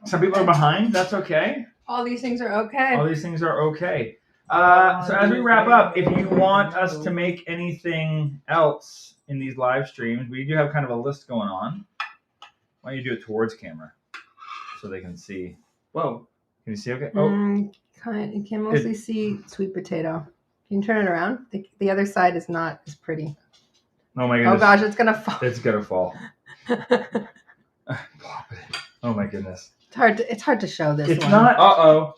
Some people are behind. That's okay. All these things are okay. All these things are okay. So as we wrap up, if you want us to make anything else in these live streams, we do have kind of a list going on. Why don't you do it towards camera so they can see? Whoa. Can you see okay? Oh, You can mostly see sweet potato. Can you turn it around? The other side is not as pretty. oh my goodness. Oh gosh, it's gonna fall. It's going to fall. Oh my goodness. It's hard to show this It's one. not. Uh-oh.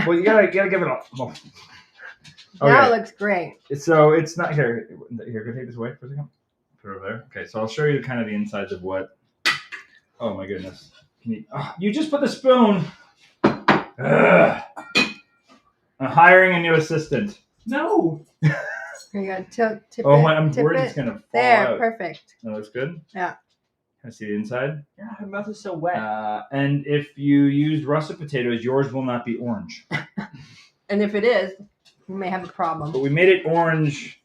Well, you gotta give it a. Oh. Now it looks great. So it's not here. Here, go take this away for a second. Put it over there. Okay, so I'll show you kind of the insides of what. Oh my goodness! You just put the spoon. Ugh. I'm hiring a new assistant. No. Here you go. Tip Oh it. my! I'm tip worried it. it's gonna fall There, out. perfect. That looks good. Yeah. Can I see the inside? Yeah, her mouth is so wet. And if you used russet potatoes, yours will not be orange. And if it is, you may have a problem. But we made it orange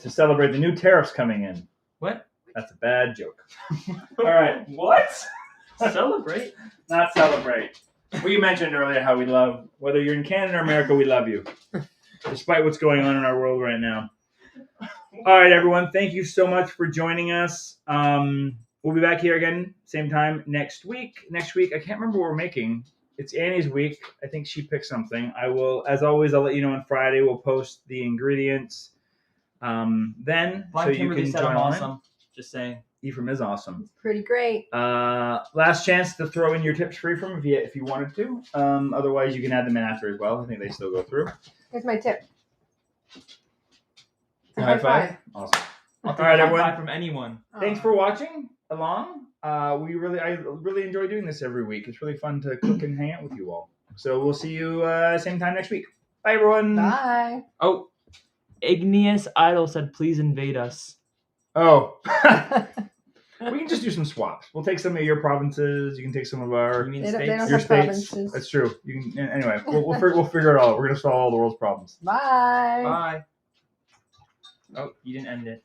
to celebrate the new tariffs coming in. What? That's a bad joke. All right. What? Celebrate? Not celebrate. We mentioned earlier how we love, whether you're in Canada or America, we love you. Despite what's going on in our world right now. All right, everyone. Thank you so much for joining us. We'll be back here again, same time next week. Next week, I can't remember what we're making. It's Annie's week. I think she picked something. I will, as always, I'll let you know on Friday. We'll post the ingredients. Then, Blind so you Kimberly can said join I'm on. awesome. Just saying. Ephraim is awesome. Pretty great. Last chance to throw in your tips for Ephraim if you wanted to. Otherwise, you can add them in after as well. I think they still go through. Here's my tip. High five. Awesome. I'll All right, take a high everyone. five from anyone. Thanks for watching along. I really enjoy doing this every week. It's really fun to cook and hang out with you all. So we'll see you same time next week. Bye, everyone. Bye. Oh, Igneous Idol said, "Please invade us." Oh. We can just do some swaps. We'll take some of your provinces. You can take some of our You mean They don't- they states? don't your have states. provinces. That's true. You can anyway. We'll figure it all out. We're gonna solve all the world's problems. Bye. Bye. Oh, you didn't end it.